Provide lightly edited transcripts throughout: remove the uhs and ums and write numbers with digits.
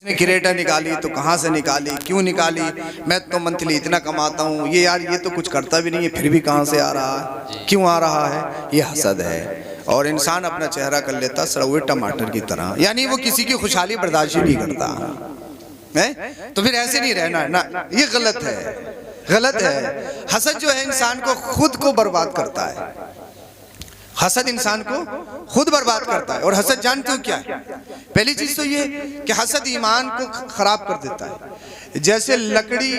ने क्रेटा निकाली तो कहाँ से निकाली, क्यों निकाली, मैं तो मंथली इतना कमाता हूँ, ये यार ये तो कुछ करता भी नहीं है फिर भी कहाँ से आ रहा है, क्यों आ रहा है, ये हसद है। और इंसान अपना चेहरा कर लेता सड़े टमाटर की तरह, यानी वो किसी की खुशहाली बर्दाश्त नहीं करता है। तो फिर ऐसे नहीं रहना है ना, ये गलत है, गलत है। हसद जो है इंसान को खुद को बर्बाद करता है, हसद इंसान को खुद बर्बाद करता है। और हसद जानते हो क्या है? पहली चीज तो ये कि हसद ईमान को खराब कर देता है। जैसे लकड़ी,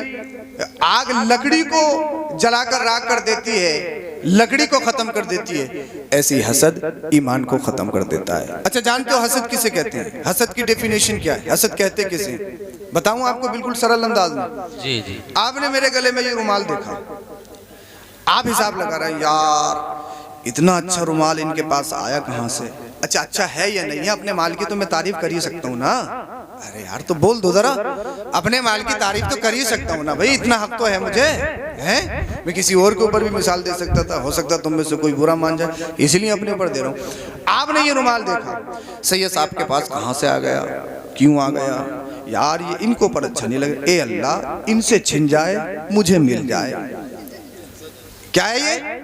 आग लकड़ी को जलाकर राख कर देती है, लकड़ी को खत्म कर देती है, ऐसी हसद ईमान को खत्म कर देता है। अच्छा जानते हो हसद किसे कहते हैं? हसद की डेफिनेशन क्या है? हसद कहते किसे? बताऊं आपको बिल्कुल सरल अंदाज में। जी जी। आपने मेरे गले में ये रुमाल देखा, आप हिसाब लगा रहे हैं यार इतना अच्छा रुमाल इनके पास आया कहाँ से? अच्छा अच्छा है या नहीं है? अपने माल की तो मैं तारीफ कर ही सकता हूँ ना। अरे यार तो बोल दो जरा, अपने माल की तारीफ तो कर ही सकता हूँ ना भाई, इतना हक तो है मुझे, हैं? मैं किसी और के ऊपर भी मिसाल दे सकता था, हो सकता तुम में से कोई बुरा मान जाए, इसलिए अपने पर दे रहा हूँ। आपने ये रुमाल देखा, सैयद साहब के पास कहाँ से आ गया, क्यों आ गया? यार ये इनको पर अच्छा नहीं लगे, ए अल्लाह इनसे छिन जाए मुझे मिल जाए। क्या है ये?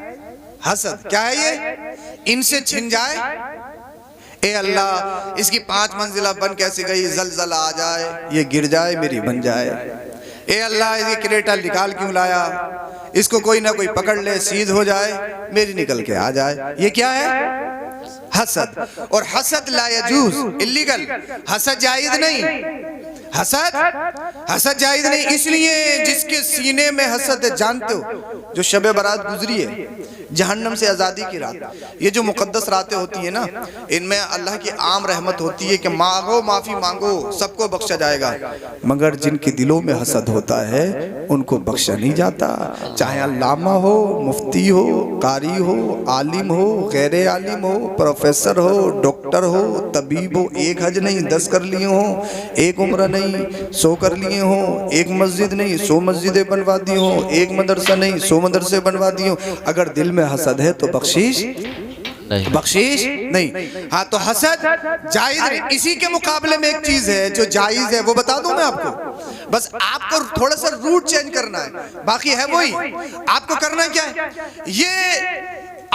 हसद। क्या है ये? इनसे छिन जाए, ए अल्लाह इसकी 5 मंजिला बन कैसे गई, जलजला आ जाए, ये गिर जाए मेरी बन जाए। ए अल्लाह ये क्रेटा निकाल क्यों लाया, इसको कोई ना कोई पकड़ ले, सीध हो जाए, मेरी निकल के आ जाए। ये क्या है? हसद। और हसद ला यजूज, इल्लीगल, हसद जायज नहीं, हसद जायज नहीं। इसलिए जिसके सीने में हसद है, जानते हो जो शब बारात गुजरी है, जहन्नम से आज़ादी की रात, ये जो मुकद्दस रातें होती हैं ना, इनमें अल्लाह की आम रहमत होती है कि मांगो माफ़ी मांगो सबको बख्शा जाएगा, मगर जिनके दिलों में हसद होता है उनको बख्शा नहीं जाता। चाहे अल्लामा हो, मुफ्ती हो, कारी हो, आलिम हो, गैर आलिम हो, प्रोफेसर हो, डॉक्टर हो, तबीब हो, 1 हज नहीं 10 कर लिए हो, 1 उम्र नहीं 100 कर लिए हो, 1 मस्जिद नहीं 100 मस्जिदें बनवा दी हो, 1 मदरसा नहीं 100 मदरसे बनवा दी हो, अगर दिल में हसद है तो बख्शीश नहीं, बख्शीश नहीं। हाँ तो हसद जायज नहीं। इसी के मुकाबले में एक चीज है जो जायज है, वो बता दूं मैं आपको, बस आपको थोड़ा सा रूट चेंज करना है, बाकी है वही। आपको करना क्या है, ये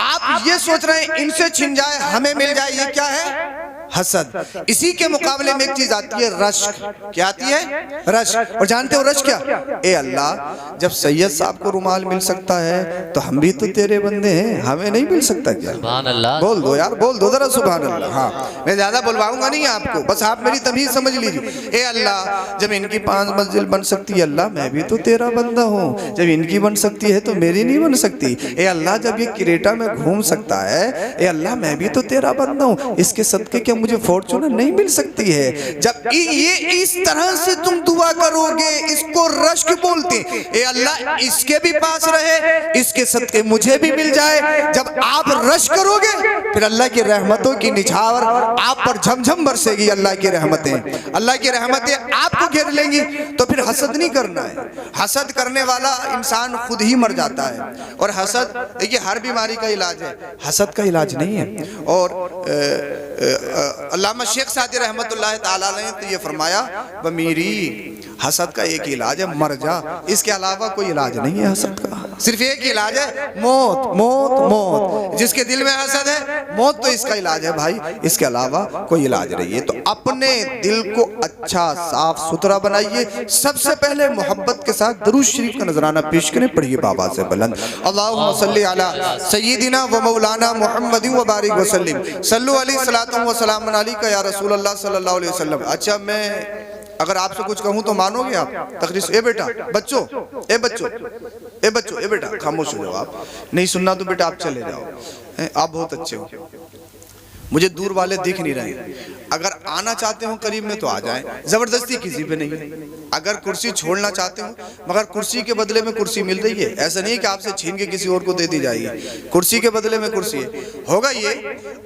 आप ये सोच रहे हैं इनसे छिन जाए हमें मिल जाए, ये क्या है? हसद। इसी के मुकाबले में एक चीज आती है रश्क। क्या आती है? रश्क। और जानते हो रश्क क्या? ए अल्लाह जब सैयद साहब को रुमाल मिल सकता है तो हम भी तो तेरे बंदे हैं, हमें नहीं मिल सकता क्या? सुभान अल्लाह। बोल दो यार, बोल दो जरा सुभान अल्लाह। हाँ मैं ज्यादा बुलवाऊंगा नहीं आपको, बस आप मेरी तमीज समझ लीजिए। ए अल्लाह जब इनकी 5 मंजिल बन सकती है, अल्लाह मैं भी तो तेरा बंदा हूँ, जब इनकी बन सकती है तो मेरी नहीं बन सकती। ए अल्लाह जब ये क्रेटा में घूम सकता है, ए अल्लाह मैं भी तो तेरा बंदा हूँ, इसके सदके क्या मुझे फॉर्चूनर नहीं मिल सकती है? जब ये इस तरह से तुम दुआ करोगे, इसको रश्क बोलते। ए अल्लाह इसके भी पास रहे, इसके सदके मुझे भी मिल जाए। जब आप रश्क करोगे फिर अल्लाह की रहमतों की निछावर आप पर झमझम बरसेगी। अल्लाह की रहमतें, अल्लाह की रहमतें आपको घेर लेंगी। तो फिर हसद नहीं करना है। हसद करने वाला इंसान खुद ही मर जाता है। और हसद देखिए हर बीमारी का इलाज है, हसद का इलाज नहीं है। और अल्लामा शेख सादी रहमतुल्लाह ताला ने तो ये फरमाया, बमीरी हसद का एक इलाज है, मर जा, इसके अलावा कोई इलाज नहीं है हसद का। सिर्फ एक ही इलाज है, मौत मौत मौत। जिसके दिल में हसद है, मौत तो इसका इलाज है भाई, इसके अलावा कोई इलाज नहीं है। तो अपने दिल को अच्छा साफ सुथरा बनाइए। सबसे पहले मोहब्बत के साथ दरूद शरीफ का नजराना पेश करें, पढ़िए बाबा से बुलंद, अल्लाहुम्मा सल्ली अला सय्यिदिना व मौलाना मुहम्मदिन व बारिक व सल्लिम सल्लु अलैहि सलातु व सलाम अलैका या रसूल अल्लाह सल्लल्लाहु अलैहि वसल्लम। अच्छा मैं अगर आपसे कुछ कहूँ तो मानोगे आप? तकरीर। ए बेटा, बच्चों, ए बच्चों, ए बच्चों, ए बेटा खामोश हो जाओ, आप नहीं सुनना तो बेटा आप चले जाओ, आप बहुत अच्छे हो। मुझे दूर वाले दिख नहीं रहे, अगर आना चाहते हो करीब में तो आ जाएं, जबरदस्ती किसी पे नहीं है। अगर कुर्सी छोड़ना चाहते हो, मगर कुर्सी के बदले में कुर्सी मिल रही है, ऐसा नहीं कि आपसे छीन के किसी और को दे दी जाएगी, कुर्सी के बदले में कुर्सी है। होगा ये,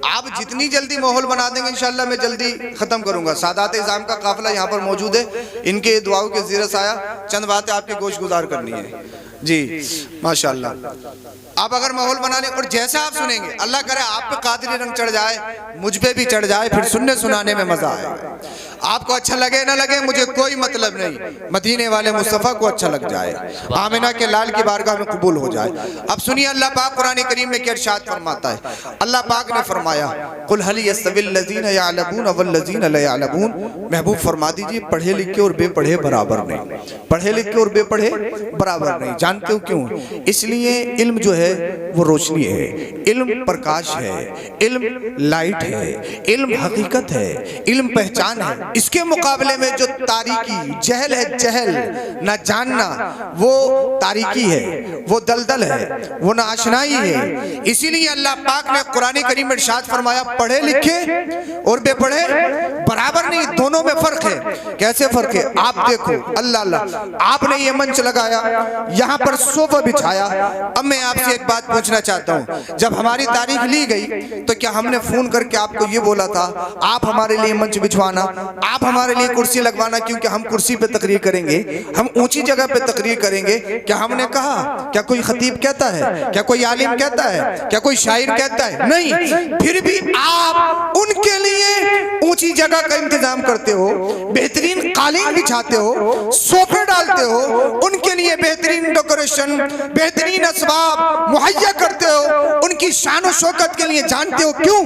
आप जितनी जल्दी माहौल बना देंगे इंशाल्लाह मैं जल्दी खत्म करूंगा। सादात इज़ाम का काफिला यहाँ पर मौजूद है, इनके दुआओं के ज़ीरे साया चंद बातें आपकी गोश गुजार करनी है जी माशाल्लाह। आप अगर माहौल बनाने और जैसा आप सुनेंगे, अल्लाह करे आप पे कादरी रंग चढ़ जाए, मुझ पे भी चढ़ जाए, फिर सुनने सुनाने में मजा आएगा। आपको अच्छा लगे ना लगे मुझे कोई मतलब नहीं, मदीने वाले मुस्तफ़ा को अच्छा लग जाए, आमिना के लाल की बारगाह में कबूल हो जाए। अब सुनिए अल्लाह पाक कुरान करीम में क्या इरशाद फरमाता है। अल्लाह पाक ने फरमाया कुल हल यस्तविल लज़ीना यअलमून वल्लज़ीना ला यअलमून, महबूब फरमा दीजिए पढ़े लिखे और बेपढ़े बराबर नहीं, पढ़े लिखे और बेपढ़े बराबर नहीं। जानते हो क्यों? इसलिए इल्म जो है वो रोशनी है, इल्म प्रकाश है, इल्म लाइट है, इल्म हकीकत है, इल्म पहचान है। इसके मुकाबले में जो तारीकी जहल है, जहल ना जानना वो तारीकी है, वो दलदल है, वो ना आशनाई है। इसीलिए अल्लाह पाक ने कुरान करीम में इरशाद फरमाया पढ़े लिखे और बेपढ़े बराबर नहीं, दोनों में फर्क है। कैसे फर्क है? आप देखो अल्लाह अल्लाह, आपने ये मंच लगाया, यहाँ पर सोफा बिछाया। अब मैं आपसे एक बात पूछना चाहता हूँ, जब हमारी तारीख ली गई तो क्या हमने फोन करके आपको ये बोला था आप हमारे लिए मंच बिछवाना, आप हमारे लिए कुर्सी लगवाना, क्योंकि हम कुर्सी पे तकरीर करेंगे, हम ऊंची जगह पे तकरीर करेंगे? क्या हमने कहा? क्या कोई खतीब कहता है? क्या कोई आलिम कहता है? क्या कोई शायर कहता है? नहीं। फिर भी आप उनके लिए ऊंची जगह का इंतजाम करते हो, बेहतरीन कालीन बिछाते हो, सोफे डालते हो, उनके लिए बेहतरीन डेकोरेशन, बेहतरीन असबाब मुहैया करते हो, उनकी शान और शौकत के लिए। जानते हो क्यों?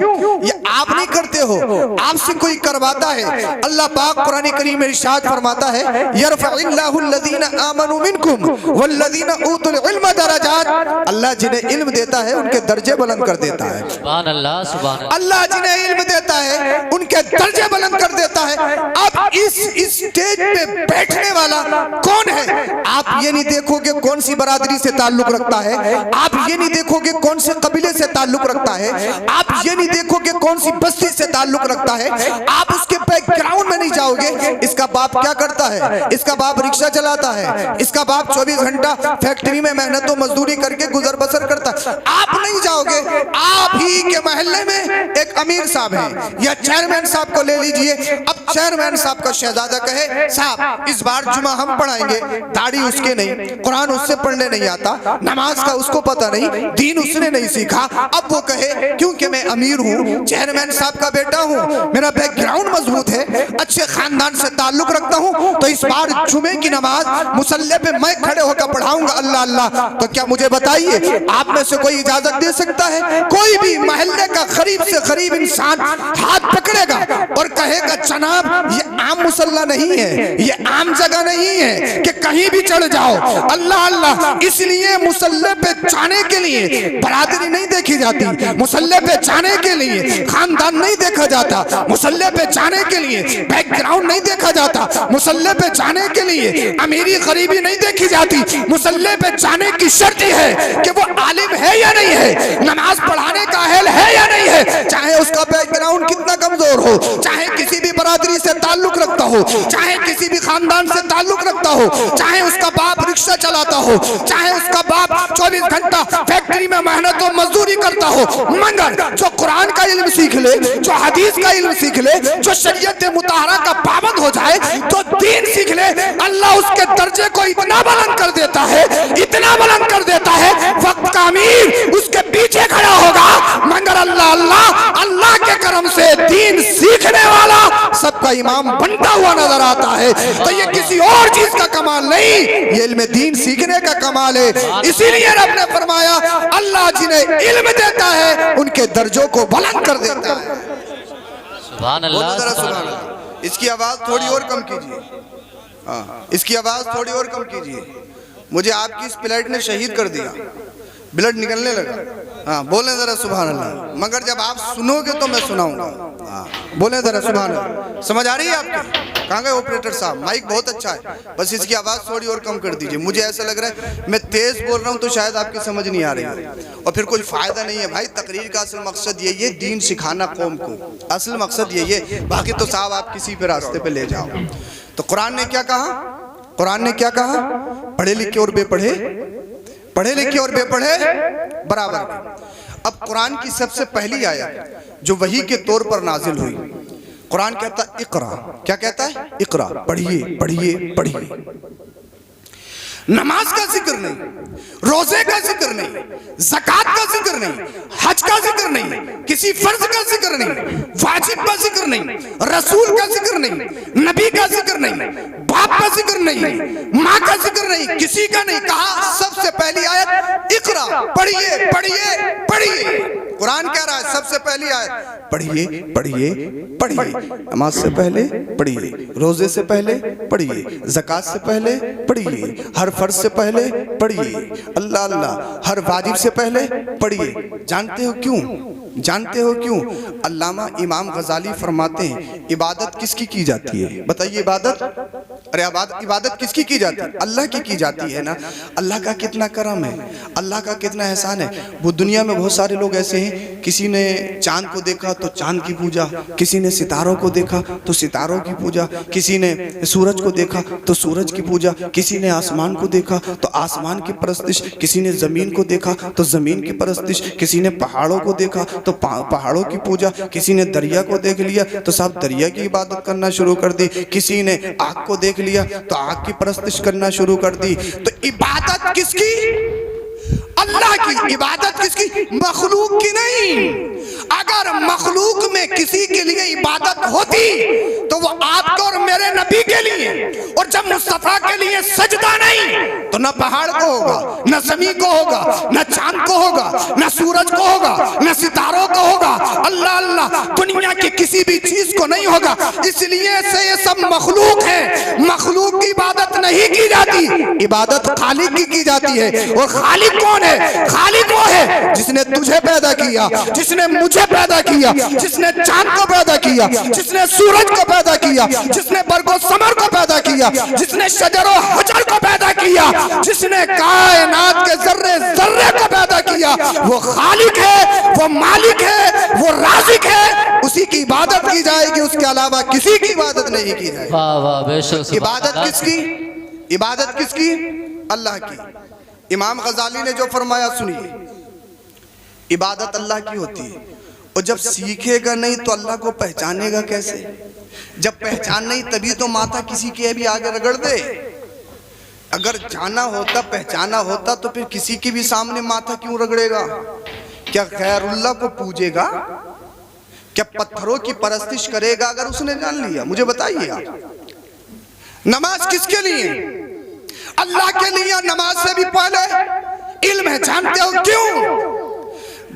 ये आप नहीं करते हो, आपसे कोई करवाता है। अल्लाह पाक कुरान करीम में इरशाद फरमाता है यरफ़इल्लाहु लज़ीना आमनू मिनकुम वल्लज़ीना ऊतुल इल्म दरजात, अल्लाह जिन्हें इल्म देता है उनके दर्जे बुलंद कर देता है। सुभान अल्लाह, सुभान अल्लाह। अल्लाह जिन्हें इल्म देता है उनके दर्जे बुलंद कर देता है। अब इस स्टेज पे बैठने वाला कौन है? आप ये नहीं देखोगे कौन सी बरादरी से ताल्लुक रखता है, आप ये नहीं देखोगे कौन से कबीले से ताल्लुक रखता है, आप ये नहीं देखोगे कौन सी बस्ती से ताल्लुक रखता है, आप उसके बैकग्राउंड में नहीं जाओगे। इसका बाप क्या करता है? इसका बाप रिक्शा चलाता है, इसका बाप 24 घंटा फैक्ट्री में मेहनत और मजदूरी करके गुजर बसर करता है। आप नहीं जाओगे। आप ही के मोहल्ले में एक अमीर साहब है या चेयरमैन साहब को ले लीजिए। अब चेयरमैन साहब का शहजादा कहे साहब इस बार जुमा हम पढ़ाएंगे, दाढ़ी उसके नहीं, कुरान उससे पढ़ने नहीं आता, नमाज का उसको पता नहीं, दीन उसने नहीं सीखा। अब वो कहे क्योंकि मैं अमीर हूँ, चेयरमैन साहब का बेटा हूँ, मेरा बैकग्राउंड मजबूत है, अच्छे खानदान से ताल्लुक रखता हूँ, तो इस बार जुमे की नमाज मुसल्ले पे मैं खड़े होकर पढ़ाऊंगा। अल्लाह अल्लाह। तो क्या मुझे बताइए आप में से कोई इजाजत दे सकता है? कोई भी मोहल्ले का गरीब से गरीब इंसान हाथ पकड़ेगा और कहेगा जनाब ये आम मुसल्ला नहीं है, ये आम जगह नहीं है कि कहीं भी चढ़ जाओ। अल्लाह अल्लाह। इसलिए मुसल्ले पे जाने के लिए बरादरी नहीं देखी जाती, मुसल्ले पे जाने के लिए खानदान नहीं देखा जाता, मुसल्ले पे जाने के लिए बैकग्राउंड नहीं देखा जाता, मुसल्ले पे जाने के लिए अमीरी गरीबी नहीं देखी जाती। मुसल्ले पे जाने की शर्त है कि वो आलिम है या नहीं है, नमाज पढ़ाने का अहल है या नहीं है, चाहे उसका बैकग्राउंड कितना कमजोर हो, चाहे किसी भी बरादरी से ताल्लुक रखता हो, चाहे किसी भी खानदान से ताल्लुक रखता हो, चाहे उसका बाप रिक्शा चलाता हो, चाहे उसका बाप 24 घंटा फैक्ट्री में मेहनत और मजदूरी करता हो, मगर जो कुरान का इल्म सीख ले, जो हदीस का इल्म सीख ले, जो शरीयत मुताहरा का पाबंद हो जाए, जो दीन सीख ले, अल्लाह उसके दर्जे को इतना बुलंद कर देता है, इतना बुलंद कर देता है, वक्त का अमीर उसके पीछे खड़ा होगा, मगर अल्लाह अल्लाह अल्लाह के करम से दीन सीखने वाला सबका इमाम बनता हुआ नजर आता है। तो ये किसी और चीज का कमाल नहीं, ये इल्म दीन सीखने का कमाल है। इसीलिए रब ने फरमाया अल्लाह जिन्हें इल्म देता है उनके दर्जों को बुलंद कर देता है। सुभान अल्लाह। इसकी आवाज थोड़ी और कम कीजिए, हाँ इसकी आवाज थोड़ी और कम कीजिए। मुझे आपकी इस प्लेट ने शहीद कर दिया, ब्लड निकलने लगा। हाँ बोले जरा सुभान अल्लाह। मगर जब आप सुनोगे तो मैं सुनाऊंगा। हाँ बोले जरा सुभान अल्लाह। समझ आ रही है आपकी? कहाँ गए ऑपरेटर साहब? माइक बहुत अच्छा है, बस इसकी आवाज़ थोड़ी और कम कर दीजिए। मुझे ऐसा लग रहा है मैं तेज़ बोल रहा हूँ तो शायद आपकी समझ नहीं आ रही है और फिर कोई फ़ायदा नहीं है। भाई तकरीर का असल मकसद यही है, दीन सिखाना कौम को, असल मकसद यही है। बाकी तो साहब आप किसी पे रास्ते पे ले जाओ। तो कुरान ने क्या कहा? कुरान ने क्या कहा? पढ़े लिखे और बेपढ़े, पढ़े लिखे और बेपढ़े बराबर। अब कुरान की सबसे पहली आयत जो वही के तौर पर नाजिल हुई, कुरान कहता है इकरा। क्या कहता है? इकरा, पढ़िए पढ़िए पढ़िए। नमाज का जिक्र नहीं, रोजे का जिक्र नहीं, ज़कात का जिक्र नहीं, हज का जिक्र नहीं, किसी फर्ज का जिक्र नहीं, वाजिब का जिक्र नहीं, रसूल का जिक्र नहीं, नबी का जिक्र नहीं, बाप का जिक्र नहीं, माँ का जिक्र नहीं, किसी का नहीं। कहा सबसे पहली आयत इकरा, पढ़िए पढ़िए पढ़िए। कुरान कह रहा है सबसे पहली आयत पढ़िए पढ़िए पढ़िए। नमाज से पहले पढ़िए, रोजे से पहले पढ़िए, ज़कात से पहले पढ़िए, हर फर्ज से पहले पढ़िए, अल्लाह अल्लाह हर वाजिब से पहले पढ़िए। जानते हो क्यों? जानते हो क्यों? अल्लामा इमाम गजाली फरमाते हैं इबादत किसकी की जाती है? बताइए इबादत, अरे इबादत किसकी की जाती है? अल्लाह की जाती है ना। अल्लाह का कितना करम है, अल्लाह का कितना एहसान है। वो दुनिया में बहुत सारे लोग ऐसे हैं, किसी ने चांद को देखा तो चांद की पूजा, किसी ने सितारों को देखा तो सितारों की पूजा, किसी ने सूरज को देखा तो सूरज की पूजा, किसी ने आसमान को देखा तो आसमान की परस्तिश, किसी ने जमीन को देखा तो जमीन की परस्तिश, किसी ने पहाड़ों को देखा तो पहाड़ों की पूजा, किसी ने दरिया को देख लिया तो साहब दरिया की इबादत करना शुरू कर दी, किसी ने आग को देख लिया तो आग की परस्तिश करना शुरू कर दी। तो इबादत किसकी? अल्लाह की। इबादत किसकी? मखलूक की नहीं। अगर मखलूक में किसी के लिए इबादत होती तो वो आपको और मेरे नबी के लिए, और जब मुस्तफा के लिए सजदा नहीं तो न पहाड़ को होगा, न ज़मीन को होगा, न चांद को होगा, न सूरज को होगा, न सितारों को होगा, अल्लाह अल्लाह दुनिया की किसी भी चीज को नहीं होगा। इसलिए से ये सब मखलूक है। मखलूक की इबादत नहीं की जाती, इबादत खालिक की जाती है। और खालिक कौन है? खालिक वो है जिसने तुझे पैदा किया, जिसने मुझे पैदा किया, जिसने चांद को पैदा किया, जिसने सूरज को पैदा किया, जिसने बरगो समर को पैदा किया, जिसने शजर और हजर को पैदा किया, जिसने कायनात के जर्रे जर्रे को पैदा किया। वो खालिक है, वो मालिक है, वो राज़िक है। उसी की इबादत की जाएगी, उसके अलावा किसी की इबादत नहीं की जाएगी। वाह वाह बेशक। इबादत किसकी? इबादत किसकी? अल्लाह की। इमाम गजाली ने जो फरमाया सुनिए, इबादत अल्लाह की होती है। और जब सीखेगा नहीं तो अल्लाह को पहचानेगा कैसे? जब पहचान नहीं तभी तो माथा किसी के भी आगे रगड़ दे। अगर जाना होता, पहचाना होता तो फिर किसी के भी सामने माथा क्यों रगड़ेगा? क्या गैरुल्लाह को पूजेगा? क्या पत्थरों की परस्तिश करेगा अगर उसने जान लिया? मुझे बताइए आप। नमाज किसके लिए? अल्लाह के लिए। नमाज से भी पहले इल्म है। जानते हो क्यों?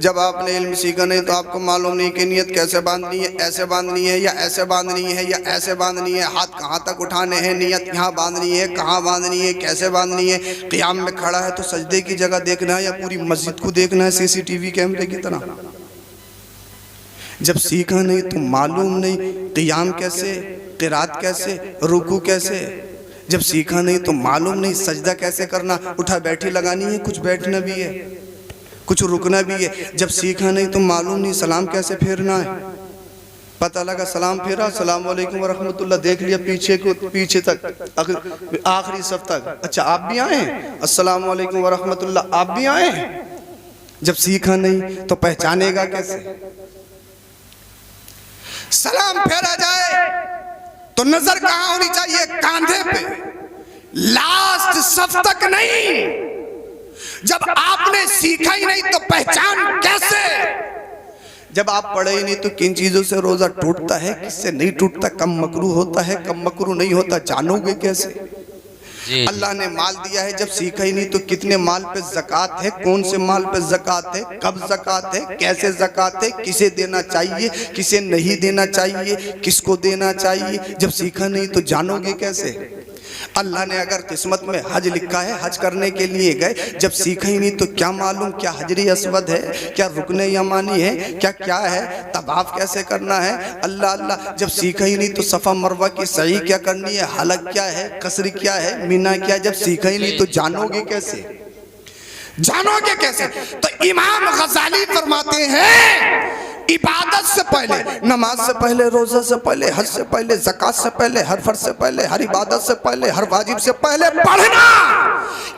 जब आपने इल्म सीखा नहीं तो आपको मालूम नहीं कि नियत कैसे बांधनी है, ऐसे बांधनी है या ऐसे बांधनी है या ऐसे बांधनी है, हाथ कहाँ तक उठाने हैं, नियत यहाँ बांधनी है, कहाँ बांधनी है, कैसे बांधनी है। क़ियाम में खड़ा है तो सजदे की जगह देखना है या पूरी मस्जिद को देखना है सीसीटीवी कैमरे की तरह? जब सीखा नहीं तो मालूम नहीं क़ियाम कैसे, क़िरात कैसे, रुकू कैसे। जब सीखा नहीं तो मालूम नहीं सजदा कैसे करना, उठा बैठी लगानी है, कुछ बैठना भी है, कुछ रुकना भी है। जब सीखा नहीं तो मालूम नहीं सलाम कैसे फेरना है। पता लगा सलाम फेरा, अस्सलाम वालेकुम व रहमतुल्लाह, देख लिया पीछे को, पीछे तक आखिरी सफ तक। अच्छा आप भी आए, अस्सलाम वालेकुम व रहमतुल्लाह, आप भी आए। जब सीखा नहीं तो पहचानेगा कैसे? सलाम फेरा जाए तो नजर कहाँ होनी चाहिए? कांधे पे, लास्ट सफ तक नहीं। जब आपने सीखा ही नहीं तो पहचान कैसे? जब आप पढ़े ही नहीं तो किन चीजों से रोजा टूटता है, किससे नहीं टूटता, कम मकरू होता है, कम मकरू नहीं होता, जानोगे कैसे? अल्लाह ने माल दिया है, जब सीखा ही नहीं तो कितने माल पे ज़कात है, कौन से माल पे ज़कात है, कब ज़कात है, कैसे ज़कात है, किसे देना चाहिए, किसे नहीं देना चाहिए, किसको देना चाहिए। जब सीखा नहीं तो जानोगे कैसे? अल्लाह ने अगर किस्मत में हज लिखा है, हज करने के लिए गए, जब सीखा ही नहीं तो क्या मालूम क्या हजरी अस्वद है, क्या रुकने यमानी है, क्या क्या है, तवाफ कैसे करना है। अल्लाह अल्लाह जब सीखा ही नहीं तो सफ़ा मरवा की सही क्या करनी है, हलक क्या है, कसरी क्या है, मीना क्या है। जब सीखा ही नहीं तो जानोगे कैसे? जानोगे कैसे? तो इमाम गजाली फरमाते हैं इबादत से पहले, नमाज से पहले, रोजा से पहले, हज से पहले, ज़कात से पहले, हर फर्ज से पहले, हर इबादत से पहले, हर वाजिब से पहले पढ़ना।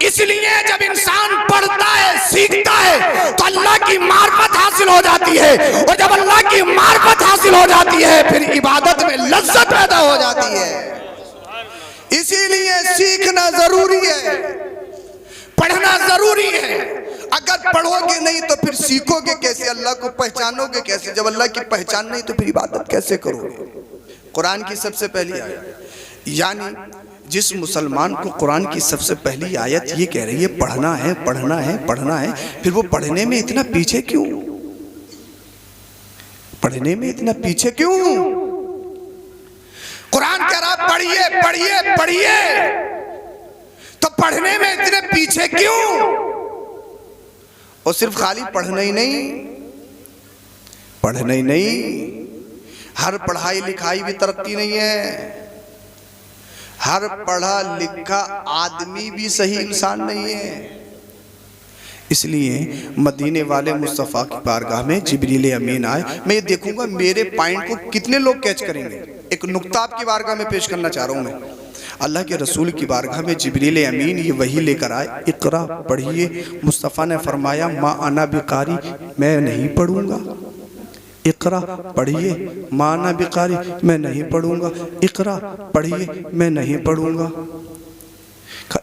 इसलिए जब इंसान पढ़ता है, सीखता है तो अल्लाह की मार्फत हासिल हो जाती है, और जब अल्लाह की मार्फत हासिल हो जाती है फिर इबादत में लज्जत पैदा हो जाती है। इसीलिए सीखना जरूरी है। पढ़ना जरूरी है। अगर पढ़ोगे नहीं तो फिर सीखोगे कैसे, अल्लाह को पहचानोगे कैसे? जब अल्लाह की पहचान नहीं तो फिर इबादत कैसे करोगे? कुरान की सबसे पहली आयत, यानी जिस मुसलमान को कुरान की सबसे पहली आयत ये कह रही है पढ़ना है पढ़ना है पढ़ना है, फिर वो पढ़ने में इतना पीछे क्यों? पढ़ने में इतना पीछे क्यों? कुरान कह रहा पढ़िए पढ़िए पढ़िए, तो पढ़ने में इतने पीछे क्यों? और सिर्फ खाली पढ़ना ही नहीं, पढ़ना ही नहीं, हर पढ़ाई लिखाई भी तरक्की नहीं है। हर पढ़ा लिखा आदमी भी सही इंसान नहीं है। इसलिए मदीने वाले मुस्तफ़ा की बारगाह में जिब्रील अमीन आए। मैं ये देखूंगा मेरे पॉइंट को कितने लोग कैच करेंगे। एक नुक्ता आपकी बारगाह में पेश करना चाह रहा हूं मैं। अल्लाह के रसूल की बारगाह में जिब्रील अमीन ये वही लेकर आए, इक़रा पढ़िए। मुस्तफ़ा ने फरमाया मा अना बिकारी, मैं नहीं पढ़ूंगा। इक़रा पढ़िए, माना बिकारी, मैं नहीं पढ़ूंगा। इक़रा पढ़िए, मैं नहीं पढ़ूंगा।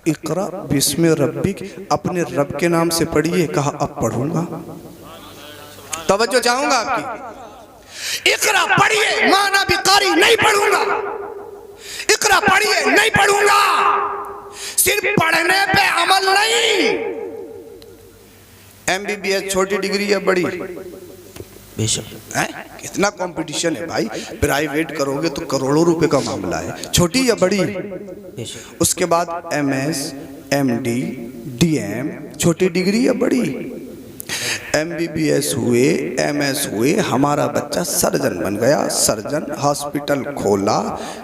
इक़रा बिस्मि रब्बिक, अपने रब के नाम से पढ़िए। कहा अब पढ़ूंगा। तवज्जो चाहूंगा आपकी। इक़रा पढ़िए, माना बिकारी, नहीं पढ़ूंगा। इक़रा पढ़िए, नहीं पढ़ूंगा। सिर्फ पढ़ने पे अमल नहीं। MBBS छोटी डिग्री है बड़ी? कितना कंपटीशन है भाई। प्राइवेट करोगे तो करोड़ों रुपए का मामला है, छोटी या बड़ी? उसके बाद MS, MD, DM, छोटी डिग्री या बड़ी? MBBS हुए, MS हुए, हमारा बच्चा सर्जन बन गया। सर्जन, हॉस्पिटल खोला,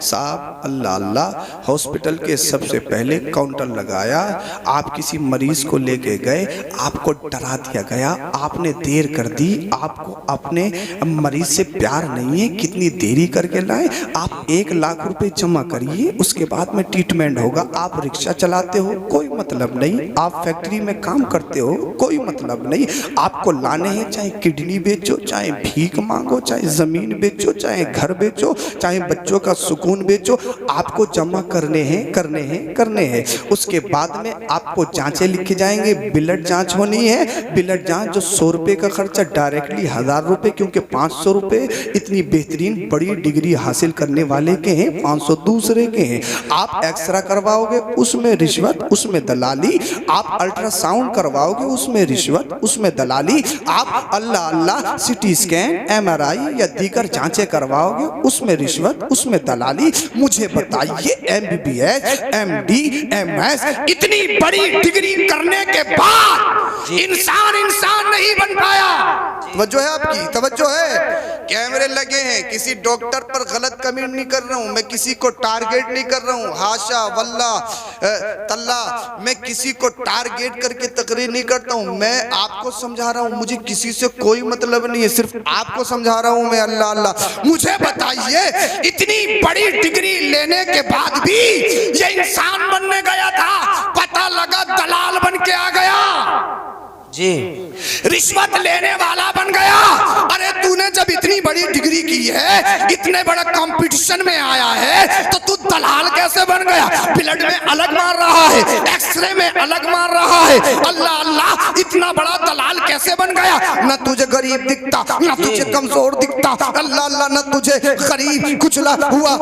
साहब अल्लाह अल्लाह, हॉस्पिटल के सबसे पहले काउंटर लगाया। आप किसी मरीज को लेके गए, आपको डरा दिया गया, आपने देर कर दी, आपको अपने मरीज से प्यार नहीं है, कितनी देरी करके लाए। आप 1 लाख रुपए जमा करिए, उसके बाद में ट्रीटमेंट होगा। आप रिक्शा चलाते हो, कोई मतलब नहीं। आप फैक्ट्री में काम करते हो, कोई मतलब नहीं। आपको लाने हैं, चाहे किडनी बेचो, चाहे भीख मांगो, चाहे जमीन बेचो, चाहे घर बेचो, चाहे बच्चों का सुकून बेचो, आपको जमा करने हैं करने हैं करने हैं। उसके बाद में आपको जांचें लिखे जाएंगे, ब्लड जांच होनी है। ब्लड जांच जो 100 रुपए का खर्चा डायरेक्टली 1000 रुपए, क्योंकि 500 रुपए इतनी बेहतरीन बड़ी डिग्री हासिल करने वाले के हैं, 500 दूसरे के हैं। आप एक्सरा करवाओगे, उसमें रिश्वत, उसमें दलाली। आप अल्ट्रासाउंड करवाओगे, उसमें रिश्वत, उसमें दलाली। आप अल्लाह अल्लाह सिटी स्कैन, MRI या दीगर जांचें करवाओगे, उसमें रिश्वत, उसमें दलाली। मुझे बताइए MBBS, MD, MS इतनी बड़ी डिग्री करने के बाद इंसान नहीं बन पाया। तवज्जो है आपकी? तवज्जो है? कैमरे लगे हैं, किसी डॉक्टर पर गलत कमेंट नहीं कर रहा हूं मैं, किसी को टारगेट नहीं कर रहा हूं, हाशा वल्ला तल्ला, मैं किसी को टारगेट करके तकरीर नहीं करता हूं। मैं आपको समझा रहा हूं, मुझे किसी से कोई मतलब नहीं है, सिर्फ आपको समझा रहा हूं मैं। अल्लाह अल्लाह, मुझे बताइए इतनी बड़ी डिग्री लेने के बाद भी ये इंसान बनने गया था, पता लगा दलाल बन के आ गया जी, रिश्वत लेने वाला बन गया। अरे तूने जब इतनी बड़ी डिग्री की है, इतने बड़ा कंपटीशन में आया है, तो तू दलाल कैसे बन गया? ब्लड में अलग मार रहा है, एक्सरे में अलग मार रहा है। अल्लाह अल्लाह, इतना बड़ा दलाल कैसे बन गया? न तुझे गरीब दिखता, न तुझे कमजोर दिखता। अल्लाह अल्लाह, न तुझे गरीब कुचला हुआ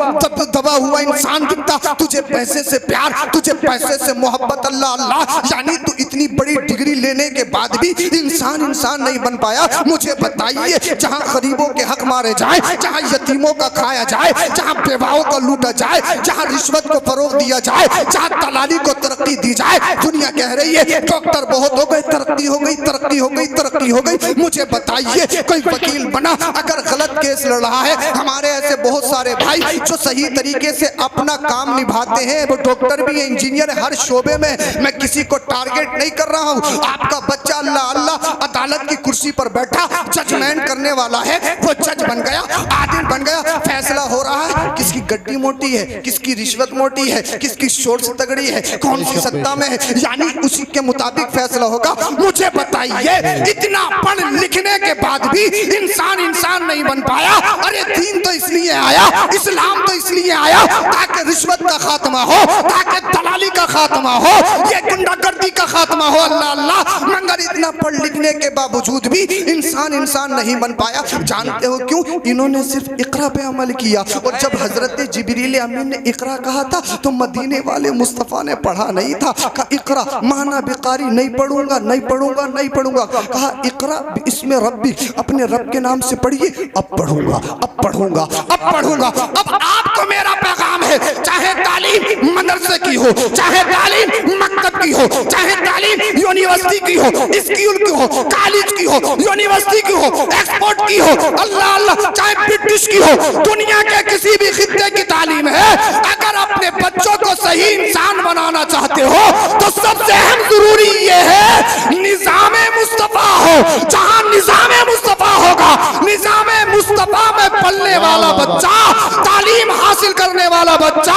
दबा हुआ इंसान दिखता। तुझे पैसे से प्यार, तुझे पैसे से मोहब्बत। अल्लाह अल्लाह, यानी तू इतनी बड़ी डिग्री लेने के बाद भी इंसान नहीं बन पाया। मुझे बताइए, जहां गरीबों के हक मारे जाए, जहां यतीमों का खाया जाए, जहां बेवाओं को लूटा जाए, जहां रिश्वत को फरोग दिया जाए, जहां दलाली को तरक्की दी जाए, दुनिया कह रही है डॉक्टर बहुत हो गए, तरक्की हो गई, तरक्की हो गई, तरक्की हो गई। मुझे बताइए, कोई वकील बना, अगर गलत केस लड़ रहा है, हमारे ऐसे बहुत सारे भाई जो सही तरीके से अपना काम निभाते हैं, वो डॉक्टर भी है, इंजीनियर है, हर शोबे में। मैं किसी को टारगेट नहीं कर रहा हूं। आपका बच्चा अल्लाह अल्लाह अदालत की कुर्सी पर बैठा जजमेंट करने वाला है, वो जज बन गया, आदिल बन गया, फैसला हो रहा है। किसकी गड्डी मोटी है, किसकी रिश्वत मोटी है, किसकी सोच तगड़ी है, कौन सी सत्ता में है, यानी उसी के मुताबिक फैसला होगा। मुझे बताइए, इतना पढ़ लिखने के बाद भी इंसान नहीं बन पाया। अरे दीन तो इसलिए आया, इस्लाम तो इसलिए आया ताकि रिश्वत का खात्मा हो, ताकि बदहाली का खात्मा हो, ये गुंडागर्दी का खात्मा हो। अल्लाह अल्लाह, मगर इतना पढ़ लिखने के बावजूद भी इंसान इंसान नहीं बन पाया। जानते हो क्यों? इन्होंने सिर्फ इकरा पे अमल किया। और जब हजरत जिब्रील अमीन ने इकरा कहा था तो मदीने वाले मुस्तफ़ा ने पढ़ा नहीं था। कहा इकरा माना बेकारी, नहीं पढ़ूंगा नहीं पढ़ूंगा नहीं पढ़ूंगा। कहा इकरा इसमें रब्बी, अपने रब के नाम से पढ़िए। अब पढ़ूंगा अब पढ़ूंगा अब पढ़ूंगा। अब आपको मेरा पैगाम है, चाहे तालीम मदरसे की हो, चाहे तालीम मकतब की हो, चाहे तालीम यूनिवर्सिटी की हो, स्कूल की हो, कॉलेज की हो, यूनिवर्सिटी की हो, एक्सपोर्ट की हो, अल्लाह अल्लाह, चाहे ब्रिटिश की हो, दुनिया के किसी भी खित्ते की तालीम है। अगर अपने बच्चों को सही इंसान बनाना चाहते हो तो सबसे अहम जरूरी ये है निजामे मुस्तफा हो। जहां निजामे मुस्तफा होगा, निजामे मुस्तफा में पलने वाला बच्चा, तालीम हासिल करने वाला बच्चा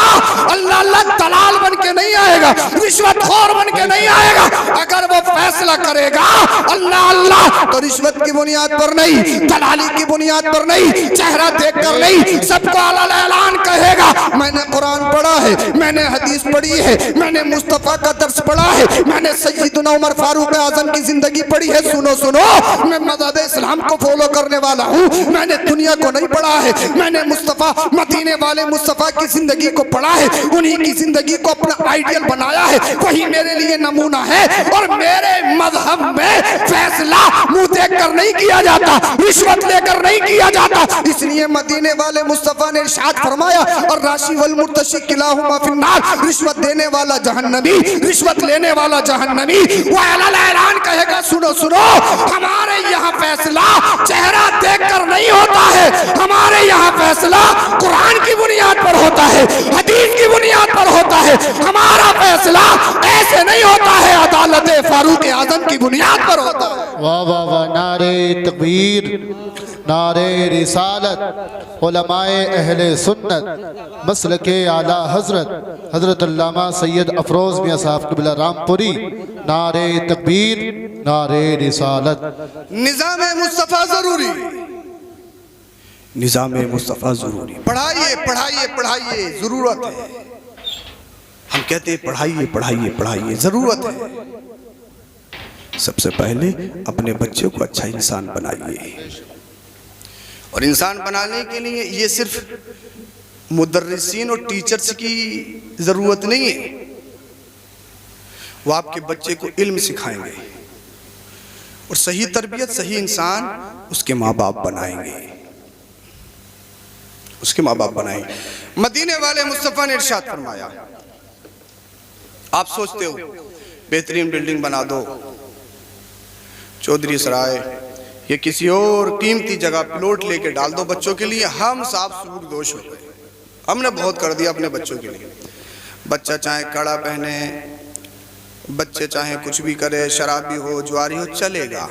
अल्लाह अल्लाह दलाल बन के नहीं आएगा, रिश्वतखोर बन के नहीं आएगा। अगर वो फैसला करेगा अल्लाह अल्लाह तो रिश्वत की बुनियाद पर नहीं, दलाली की बुनियाद पर नहीं, चेहरा देखकर नहीं, सबको ऐलान कहेगा मैंने कुरान पढ़ा है, मैंने हदीस पढ़ी है, मैंने मुस्तफा का दर्स पढ़ा है, मैंने सैयदना उमर फारूक आजम की जिंदगी पढ़ी है। सुनो सुनो, मैं मज़हब इस्लाम को फॉलो करने वाला हूँ, मैंने दुनिया को नहीं पढ़ा है, मैंने मुस्तफा मदीने वाले मुस्तफा की जिंदगी को पढ़ा है, उन्हीं की जिंदगी को अपना आइडियल बनाया है, वही मेरे लिए नमूना है। और मेरे मजहब में फैसला मुंह देखकर नहीं किया जाता, रिश्वत लेकर नहीं किया जाता। इसलिए मदीने वाले मुस्तफा ने इरशाद फरमाया और राशि वल मुर्तशी किलाहुमा फिन्नार, रिश्वत देने वाला जहन्नमी, रिश्वत लेने वाला जहन्नमी। वो ऐलान कहेगा सुनो सुनो, हमारे यहाँ फैसला चेहरा देखकर नहीं होता है, हमारे यहाँ फैसला कुरान की बुनियाद पर होता है, हदीस की बुनियाद पर होता है। हमारा फैसला ऐसे नहीं होता है, अदालत फारूक आजम की बुनियाद पर होता है। वाह वाह वाह, नारे तकबीर, नारे रिसालत, उलमाए अहले सुन्नत, मसलके आला हजरत हजरत अल्लामा सैयद अफरोज मियां साहब क़िबला रामपुरी, नारे तकबीर, नारे रिसालत। निज़ाम मुस्तफ़ा जरूरी, निज़ाम मुस्तफ़ा जरूरी। पढ़ाइए पढ़ाइए पढ़ाइए, जरूरत है। हम कहते हैं पढ़ाइए पढ़ाइए पढ़ाइए, जरूरत है। सबसे पहले अपने बच्चों को अच्छा इंसान बनाइए। और इंसान बनाने के लिए ये सिर्फ मुदर्रिसीन और टीचर्स की जरूरत नहीं है, वो आपके बच्चे को इल्म सिखाएंगे और सही तरबियत, सही इंसान उसके माँ बाप बनाएंगे, उसके माँ बाप बनाएंगे। मदीने वाले मुस्तफ़ा ने इरशाद फरमाया, आप सोचते हो बेहतरीन बिल्डिंग बना दो, चौधरी सराय या किसी और कीमती जगह प्लॉट लेके डाल दो बच्चों के लिए, हम साफ सूरदोष हो गए, हमने बहुत कर दिया अपने बच्चों के लिए। बच्चा चाहे कड़ा पहने, बच्चे चाहे कुछ भी करे, शराबी हो, जुआरी हो, चलेगा।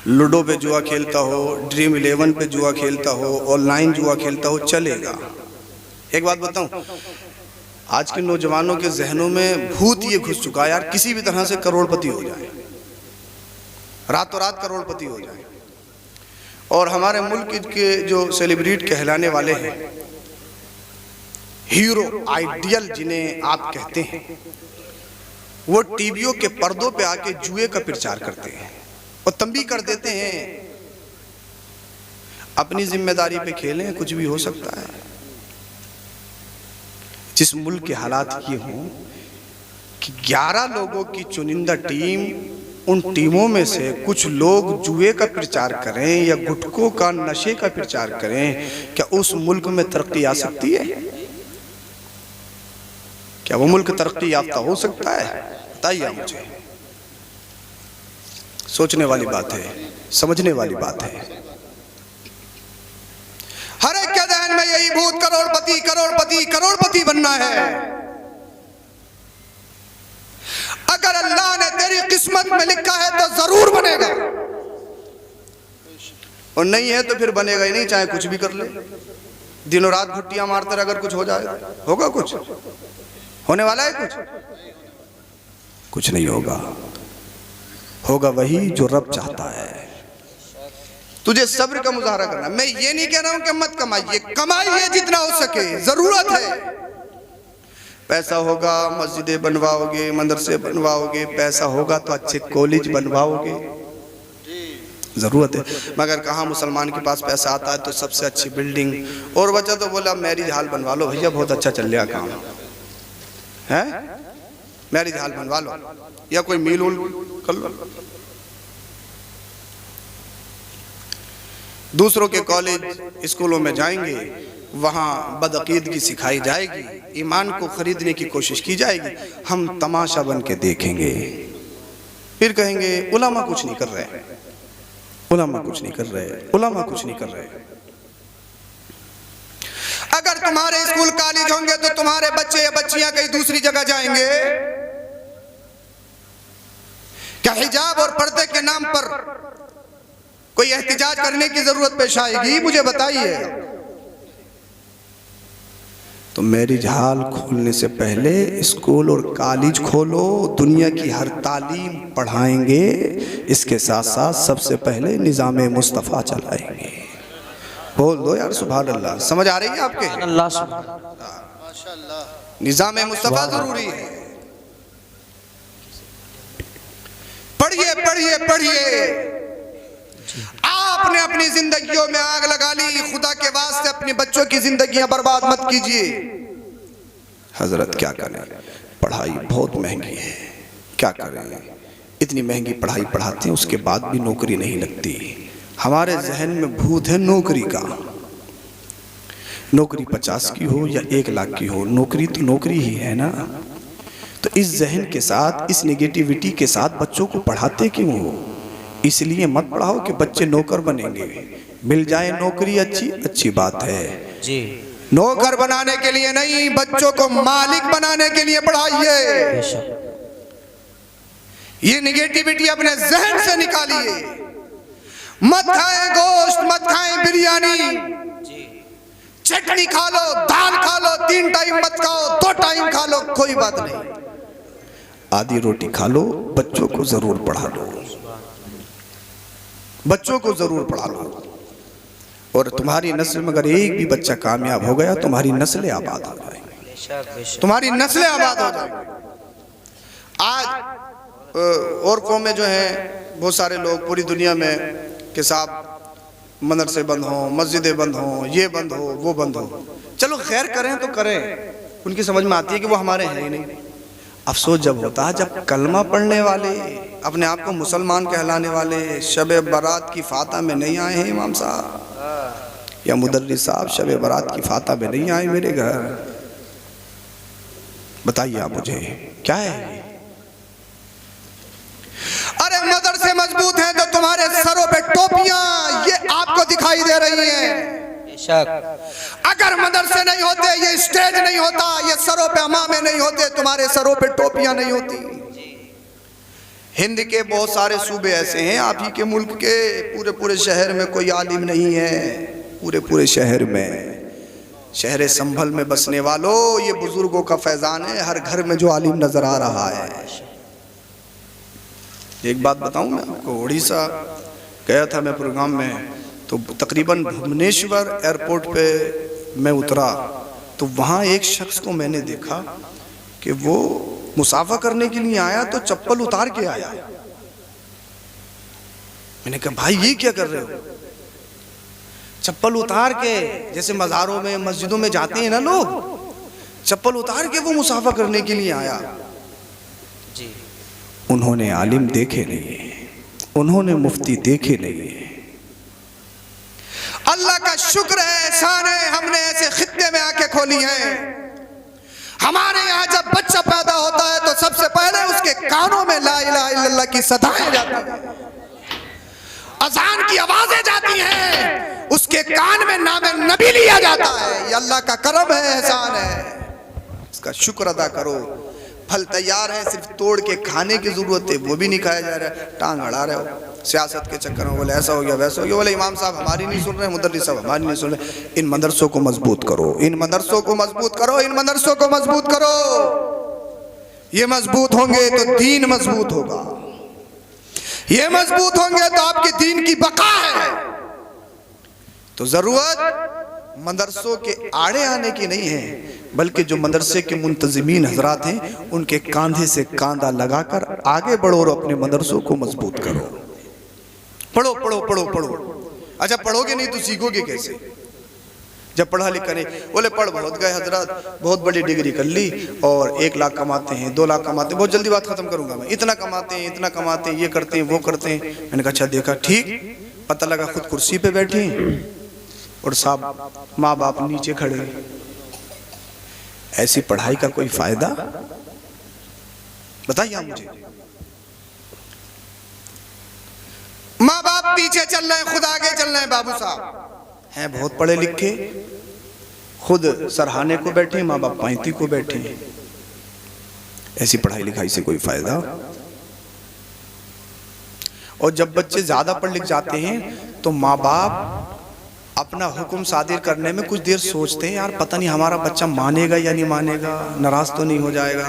लूडो पे जुआ खेलता हो, ड्रीम 11 पे जुआ खेलता हो, ऑनलाइन जुआ खेलता हो, चलेगा। एक बात बताऊं, आज के नौजवानों के जहनों में भूत ये घुस चुका है यार, किसी भी तरह से करोड़पति हो जाए, रातों रात करोड़पति हो जाए। और हमारे मुल्क के जो सेलिब्रिटी कहलाने वाले हैं, हीरो आइडियल जिन्हें आप कहते हैं, वो टीवियों के पर्दों पे आके जुए का प्रचार करते हैं और तंबी कर देते हैं, अपनी जिम्मेदारी पे खेलें, कुछ भी हो सकता है। जिस मुल्क के हालात ये हों कि 11 लोगों की चुनिंदा टीम, उन टीमों में से कुछ लोग जुए का प्रचार करें या गुटखों का, नशे का प्रचार करें, क्या उस मुल्क में तरक्की आ सकती है? क्या वो मुल्क तरक्की याफ्ता हो सकता है? बताइए मुझे। सोचने वाली बात है, समझने वाली बात है। हर एक के ध्यान में यही भूत करोड़पति करोड़पति करोड़पति बनना है। अगर अल्लाह ने तेरी किस्मत में लिखा है तो जरूर बनेगा, और नहीं है तो फिर बनेगा ही नहीं, चाहे कुछ भी कर ले। दिनों रात घुट्टियां मारते रह, अगर कुछ हो जाए होगा? कुछ होने वाला है? कुछ नहीं होगा। होगा वही जो रब चाहता है। तुझे सब्र का मुजाहरा करना। मैं ये नहीं कह रहा हूं कि मत कमाइए, कमाइए जितना हो सके, जरूरत है। पैसा होगा मस्जिदें बनवाओगे, मदरसे बनवाओगे, पैसा होगा तो अच्छे कॉलेज बनवाओगे, ज़रूरत है। मगर कहाँ मुसलमान के पास पैसा आता है तो सबसे अच्छी बिल्डिंग, और बचा तो बोला मैरिज हॉल बनवा लो भैया, बहुत अच्छा चल रहा काम है, मैरिज हॉल बनवा लो या कोई मील उल कर लो। दूसरों के कॉलेज स्कूलों में जाएंगे, वहाँ बदअकीदगी सिखाई जाएगी, ईमान को खरीदने की कोशिश की जाएगी, हम तमाशा बन के देखेंगे, फिर कहेंगे उलमा कुछ नहीं कर रहे, उलमा कुछ नहीं कर रहे, उलमा कुछ नहीं कर रहे। अगर तुम्हारे स्कूल कॉलेज होंगे तो तुम्हारे बच्चे या बच्चियां कहीं दूसरी जगह जाएंगे। क्या हिजाब और पर्दे के नाम पर कोई एहतिजाज करने की जरूरत पेश आएगी? मुझे बताइए। तो मैरिज हॉल खोलने से पहले स्कूल और कॉलेज खोलो, दुनिया की हर तालीम पढ़ाएंगे, इसके साथ साथ सबसे पहले निज़ाम मुस्तफ़ा चलाएंगे। बोल दो यार सुभान अल्लाह। समझ आ रही है आपके? निज़ाम मुस्तफ़ा जरूरी है। पढ़िए पढ़िए पढ़िए। आपने अपनी जिंदगियों में आग लगा ली, खुदा के वास्ते अपने बच्चों की जिंदगियां बर्बाद मत कीजिए। हजरत क्या करें, पढ़ाई बहुत महंगी है, क्या करें, इतनी महंगी पढ़ाई पढ़ाते हैं, उसके बाद भी नौकरी नहीं लगती। हमारे जहन में भूत है नौकरी का, नौकरी 50 की हो या 1 लाख की हो, नौकरी तो नौकरी ही है ना। तो इस जहन के साथ, इस नेगेटिविटी के साथ बच्चों को पढ़ाते क्यों हो? इसलिए मत पढ़ाओ कि बच्चे नौकर बनेंगे। मिल जाए नौकरी अच्छी अच्छी बात है जी, नौकर बनाने के लिए नहीं, बच्चों को मालिक बनाने के लिए पढ़ाइए। ये नेगेटिविटी अपने जहन से निकालिए। मत खाएं गोश्त, मत खाएं बिरयानी, चटनी खा लो, दाल खा लो, 3 टाइम मत खाओ, 2 टाइम खा लो, कोई बात नहीं, आधी रोटी खा लो, बच्चों को जरूर पढ़ा लो, बच्चों को जरूर पढ़ा लो। और तुम्हारी नस्ल में अगर एक भी बच्चा कामयाब हो गया, तुम्हारी नस्लें आबाद हो जाएंगी, तुम्हारी नस्लें आबाद हो जाएंगी। आज और कौमें जो हैं, बहुत सारे लोग पूरी दुनिया में कि साहब मदरसे बंद हो, मस्जिदें बंद हो, ये बंद हो, वो बंद हो। चलो खैर करें तो करें, उनकी समझ में आती है कि वो हमारे हैं ही नहीं। अफसोस जब होता है जब कलमा पढ़ने वाले, अपने आप को मुसलमान कहलाने वाले शब बारात की फाता में नहीं आए हैं। इमाम साहब या मुदर्रिस साहब शब बारात की फाता में नहीं आए मेरे घर, बताइए आप मुझे क्या है ये? अरे मदरसे मजबूत हैं तो तुम्हारे सरों पे टोपियां ये आपको दिखाई दे रही हैं। अगर मदरसे नहीं होते, ये स्टेज नहीं होता, ये सरों पे अमामे नहीं होते, तुम्हारे सरों पे टोपियां नहीं होती। हिंद के बहुत सारे सूबे ऐसे हैं, आप ही के मुल्क के पूरे पूरे शहर में कोई आलिम नहीं है, पूरे पूरे शहर में। शहर संभल में बसने वालों, ये बुजुर्गों का फैजान है, हर घर में जो आलिम नजर आ रहा है। एक बात बताऊं मैं आपको, उड़ीसा गया था मैं प्रोग्राम में, तो तकरीबन भुवनेश्वर एयरपोर्ट पे मैं उतरा तो वहाँ एक शख्स को मैंने देखा कि वो मुसाफा करने के लिए आया तो चप्पल उतार के आया। मैंने कहा भाई ये क्या कर रहे हो? चप्पल उतार के, जैसे मज़ारों में मस्जिदों में जाते हैं ना लोग, चप्पल उतार के वो मुसाफा करने के लिए आया जी। उन्होंने आलिम देखे नहीं, उन्होंने मुफ्ती देखे नहीं। अल्लाह का शुक्र है, एहसान है, हमने ऐसे खित्ते में आंखें खोली हैं। हमारे यहाँ जब बच्चा पैदा होता है तो सबसे पहले उसके कानों में ला इलाहा इल्लल्लाह की सदाएं जाती हैं, अजान की आवाजें जाती हैं, उसके कान में नाम नबी लिया जाता है। ये अल्लाह का करम है, एहसान है, इसका शुक्र अदा करो। फल तैयार है, सिर्फ तोड़ के खाने की जरूरत है, वो भी नहीं खाया जा रहा है, टांग अड़ा रहे हो सियासत के चक्कर में, बोले ऐसा हो गया वैसा हो गया, बोले इमाम साहब हमारी नहीं सुन रहे, मुदर्रिस साहब हमारी नहीं सुन रहे। इन मदरसों को मजबूत करो, इन मदरसों को मजबूत करो, इन मदरसों को मजबूत करो। ये मजबूत होंगे तो दीन मजबूत होगा, ये मजबूत होंगे तो आपके दीन की बका है। तो जरूरत मदरसों के आड़े आने की नहीं है, बल्कि जो मदरसे के मुंतजिमीन हजरात हैं उनके कांधे से कांधा लगाकर आगे बढ़ो और अपने मदरसों को मजबूत करो। पढ़ो पढ़ो पढ़ो पढ़ो। अच्छा पढ़ोगे नहीं तो सीखोगे कैसे? जब पढ़ा लिखा नहीं, बोले पढ़ बहुत गए हजरत, बहुत बड़ी डिग्री कर ली और 1 लाख कमाते हैं, 2 लाख कमाते हैं, बहुत जल्दी बात खत्म करूंगा मैं, इतना कमाते हैं, इतना कमाते हैं, ये करते हैं, वो करते हैं। मैंने कहा अच्छा देखा, ठीक, पता लगा खुद कुर्सी पे बैठे और साहब माँ बाप नीचे खड़े। ऐसी पढ़ाई का कोई फायदा बताइए आप मुझे। माँ बाप पीछे चल रहे हैं, खुद आगे चल रहे हैं। बाबू साहब हैं बहुत पढ़े लिखे, खुद सरहाने को बैठे, माँ बाप पैंती को बैठे। ऐसी पढ़ाई लिखाई से कोई फायदा? और जब बच्चे ज्यादा पढ़ लिख जाते हैं तो माँ बाप अपना हुक्म सादिर करने में कुछ देर सोचते हैं, यार पता नहीं हमारा बच्चा मानेगा या नहीं मानेगा, नाराज तो नहीं हो जाएगा।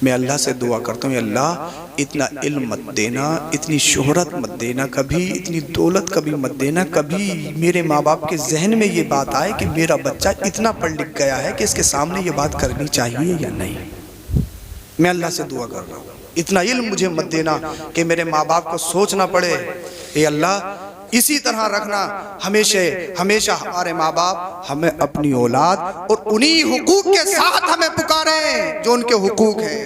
मैं अल्लाह से दुआ करता हूँ, अल्लाह इतना इल्म मत देना, इतनी शोहरत मत देना, कभी इतनी दौलत कभी मत देना, कभी मेरे माँ बाप के जहन में ये बात आए कि मेरा बच्चा इतना पढ़ लिख गया है कि इसके सामने ये बात करनी चाहिए या नहीं। मैं अल्लाह से दुआ कर रहा हूँ, इतना इल्म मुझे मत देना कि मेरे माँ बाप को सोचना पड़े। ये अल्लाह इसी तरह रखना हमेशा हमेशा हमारे माँ बाप हमें अपनी औलाद और उन्हीं हुकूक के साथ हमें पुकारें जो उनके हुकूक हैं।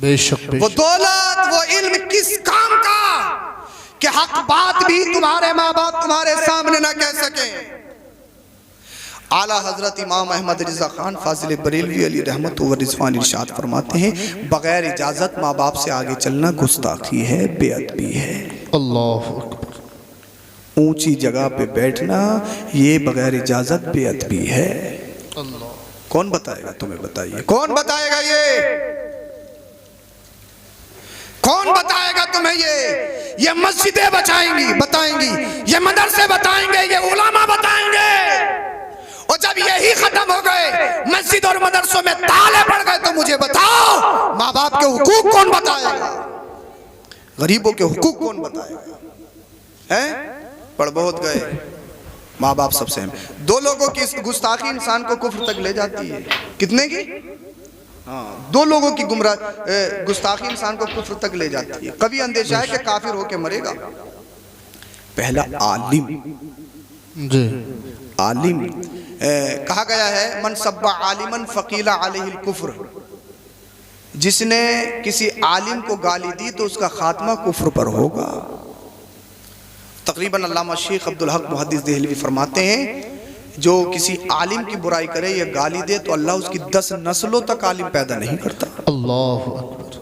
बेशक वो दौलत वो इल्म किस काम का कि हक बात भी तुम्हारे माँ बाप तुम्हारे सामने ना कह सके। आला हजरत इमाम अहमद रिजा खान फाजिल बरेलवी अली रहमत व रिजवान इरशाद फरमाते हैं, बगैर इजाजत माँ बाप से आगे चलना गुस्ताखी है, बेअदबी है। अल्लाह अकबर। ऊंची जगह पे बैठना ये बगैर इजाजत बेअदबी है। अल्लाह। कौन बताएगा तुम्हें? बताइए कौन बताएगा ये? कौन बताएगा तुम्हें ये मस्जिदें बचाएंगी बताएंगी, ये मदरसे बताएंगे, ये उलामा बताएंगे। और जब यही खत्म हो गए, मस्जिद और मदरसों में ताले पड़ गए, तो मुझे बताओ माँ बाप के हुकूक कौन बताएगा? गरीबों के हुकूक कौन बताएगा? हैं? पढ़ बहुत गए, माँ बाप सबसे हैं। 2 लोगों की गुस्ताखी इंसान को कुफ्र तक ले जाती है। कितने की? हाँ, 2 लोगों की गुस्ताखी इंसान को कुफ्र तक ले जाती है। कभी अंदेशा है कि काफिर होके मरेगा। पहला आलिम जी, आलिम कहा गया है, मन सब्बा आलिमन फकीला अलैहिल कुफ्र, जिसने किसी आलिम को गाली दी तो उसका खात्मा कुफ्र पर होगा। तकरीबन अल्लामा शेख अब्दुल हक मुहद्दिस देहलवी फरमाते हैं, जो किसी आलिम की बुराई करे या गाली दे तो अल्लाह उसकी 10 नस्लों तक आलिम पैदा नहीं करता। अल्लाह अकबर।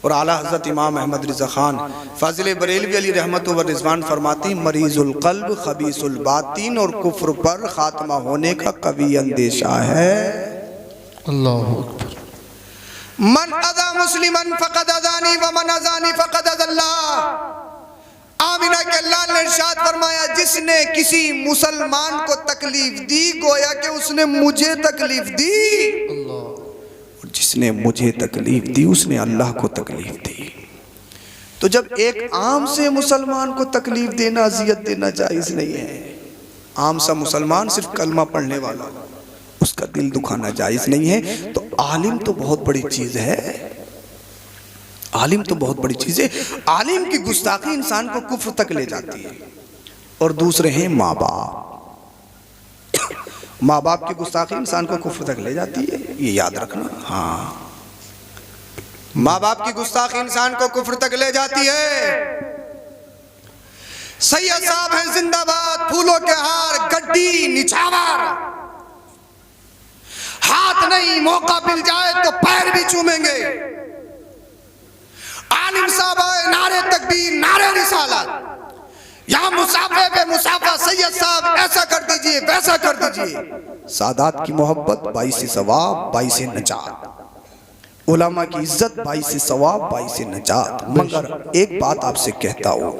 और आला हजरत इमाम अहमद रिजा खान फाजिल बरेलवी अली रहमत व रिजवान फरमाते हैं, मरीजुल कल्ब खबीसुल बातिन, और कुफ्र पर खात्मा होने का कभी अंदेशा है। अल्लाह अकबर। मन अज़ा मुस्लिमन फक़द अज़ानी व मन अज़ानी फक़द अज़ल्लाह। आमिना के अल्लाह ने इरशाद फरमाया, जिसने किसी मुसलमान को तकलीफ दी गोया कि उसने मुझे तकलीफ दी, और जिसने मुझे तकलीफ दी उसने अल्लाह को तकलीफ दी। तो जब एक आम से मुसलमान को तकलीफ देना, अजियत देना जायज नहीं है। आम सा मुसलमान सिर्फ कलमा पढ़ने वाला, उसका दिल दुखाना जायज नहीं है। तो आलिम तो बहुत बड़ी चीज है, आलिम तो बहुत बड़ी चीज है। आलिम की गुस्ताखी इंसान को कुफ्र तक ले जाती है। और दूसरे हैं माँ बाप। माँ बाप की गुस्ताखी इंसान को कुफ्र तक ले जाती है, ये याद रखना। हाँ, माँ बाप की गुस्ताखी इंसान को कुफ्र तक ले जाती है। सैयद साहब हैं जिंदाबाद, फूलों के हार, गड्डी निछावर, हाथ नहीं, मौका मिल जाए तो पैर भी चूमेंगे। आलिम साहब आए, नारे तकबीर, नारे रिसालत, यहाँ मुसाफे पे मुसाफा, सैयद साहब ऐसा कर दीजिए, वैसा कर दीजिए। सादात की मोहब्बत 22 सवाब 22 नजात, उलमा की इज्जत 22 सवाब 22 नजात। मगर एक बात आपसे कहता हूँ,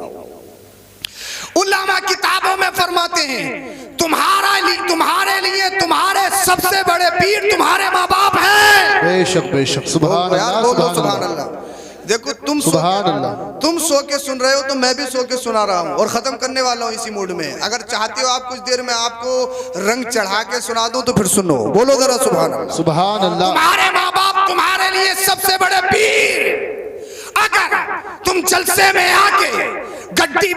उलमा किताबों में फरमाते हैं, तुम्हारे लिए तुम्हारे सबसे बड़े पीर तुम्हारे माँ बाप हैं। बेशक बेशक, सुभान अल्लाह, सुभान अल्लाह। देखो तुम सुभान अल्लाह। तुम सो के सुन रहे हो तो मैं भी सो के सुना रहा हूँ और खत्म करने वाला हूँ इसी मूड में। अगर चाहते हो आप कुछ देर में आपको रंग चढ़ा के सुना दूं तो फिर सुनो। बोलो जरा सुभान अल्लाह। सुभान अल्लाह। तुम्हारे माँ बाप तुम्हारे लिए सबसे बड़े पीर। अगर तुम जलसे में आके गड्डी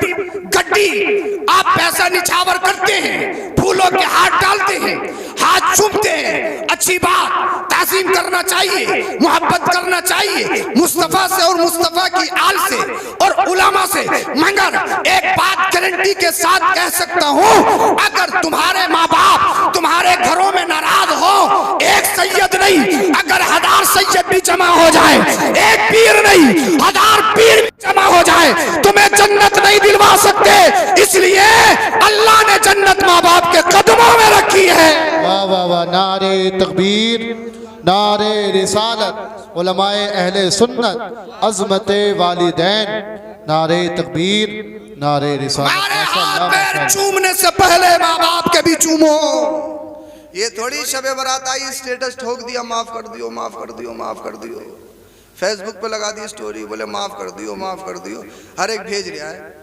आप पैसा निछावर करते हैं, फूलों के हाथ डालते हैं, हाथ चूमते हैं, अच्छी बात, ताज़ीम करना चाहिए, मोहब्बत करना चाहिए मुस्तफा से और मुस्तफा की आल से और उलामा से। मगर एक बात गारंटी के साथ कह सकता हूँ, अगर तुम्हारे माँ बाप तुम्हारे घरों में नाराज हो, एक सैयद नहीं अगर 1000 सैयद भी जमा हो जाए, एक पीर नहीं 1000 पीर भी जमा हो जाए, तुम्हें जन्नत नहीं दिलवा सकते। इसलिए अल्लाह ने जन्नत माँ बाप के कदमों में रखी है। वाह वाह वाह। नारे तकबीर, नारे रिसालत, उलमाए अहले सुन्नत, अज़मते वालिदैन, नारे तकबीर, नारे रिसालत। हमारे हाथ पैर चूमने से पहले माँ बाप के भी चूमो। ये थोड़ी शबे बारात आई स्टेटस ठोक दिया, माफ कर दियो, माफ कर दियो, माफ कर दियो, फेसबुक पे लगा दी स्टोरी, बोले माफ कर दियो, माफ कर दियो। हर एक भेज रहा है।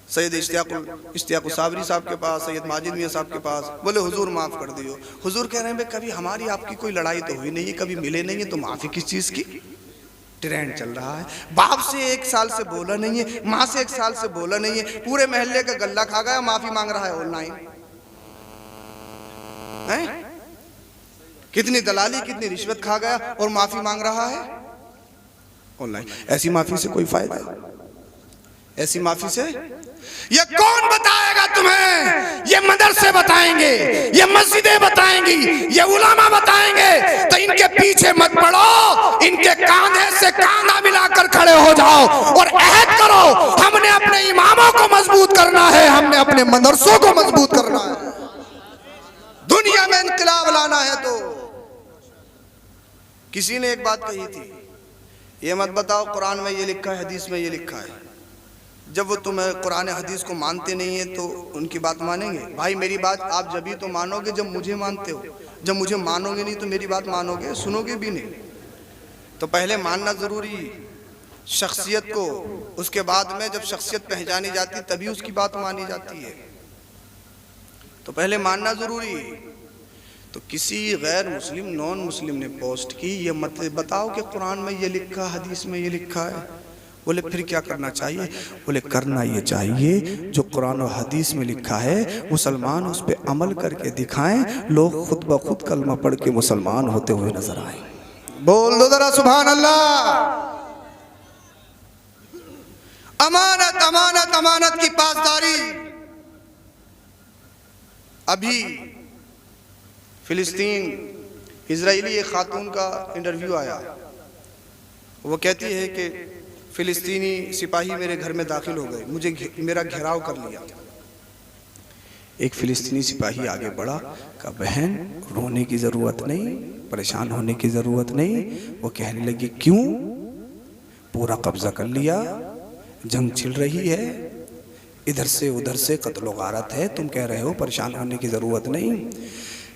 सैयद इश्तियाक साबरी साहब के पास, सैयद माजिद मियाँ साहब के पास, बोले हुजूर माफ कर दियो। हुजूर कह रहे हैं कभी हमारी आपकी कोई लड़ाई तो हुई नहीं है, कभी मिले नहीं है, तो माफी किस चीज की? ट्रेंड चल रहा है। बाप से 1 साल से बोला नहीं है, माँ से 1 साल से बोला नहीं है, पूरे मोहल्ले का गल्ला खा गया, माफी मांग रहा है ऑनलाइन। कितनी दलाली, कितनी रिश्वत खा गया और माफी मांग रहा है ऑनलाइन। ऐसी माफी से कोई फायदा? ऐसी माफी से ये कौन बताएगा तुम्हें? ये मदरसे बताएंगे, ये मस्जिदें बताएंगी, ये उलामा बताएंगे। तो इनके पीछे मत पड़ो, इनके कांधे से कांधा मिलाकर खड़े हो जाओ और अहद करो, हमने अपने इमामों को मजबूत करना है, हमने अपने मदरसों को मजबूत करना है। दुनिया में इनकलाब लाना है। तो किसी ने एक बात कही थी, ये मत बताओ कुरान में ये लिखा है, हदीस में ये लिखा है। जब वो तुम्हें कुरान हदीस को मानते नहीं है तो उनकी बात मानेंगे? भाई मेरी बात आप जब ही तो मानोगे जब मुझे मानते हो। जब मुझे मानोगे नहीं तो मेरी बात मानोगे, सुनोगे भी नहीं। तो पहले मानना ज़रूरी शख्सियत को, उसके बाद में जब शख्सियत पहचानी जाती तभी उसकी बात मानी जाती है। तो पहले मानना ज़रूरी। तो किसी गैर मुस्लिम, नॉन मुस्लिम ने पोस्ट की, ये मत बताओ कि कुरान में ये लिखा, हदीस में ये लिखा है। बोले फिर क्या करना चाहिए? बोले करना ये चाहिए जो कुरान और हदीस में लिखा है, मुसलमान उस पर अमल करके दिखाएं, लोग खुद ब खुद कलमा पढ़ के मुसलमान होते हुए नजर आए। बोल दो जरा सुभान अल्लाह। अमानत, अमानत, अमानत की पासदारी। अभी फिलिस्तीन इजरायली एक खातून का इंटरव्यू आया। वो कहती है कि फिलिस्तीनी सिपाही मेरे घर में दाखिल हो गए, मुझे मेरा घेराव कर लिया। एक फिलिस्तीनी सिपाही आगे बढ़ा, कहा बहन रोने की ज़रूरत नहीं, परेशान होने की ज़रूरत नहीं। वो कहने लगी क्यों? पूरा कब्जा कर लिया, जंग छिड़ रही है, इधर से उधर से कत्लो गारत है, तुम कह रहे हो परेशान होने की ज़रूरत नहीं।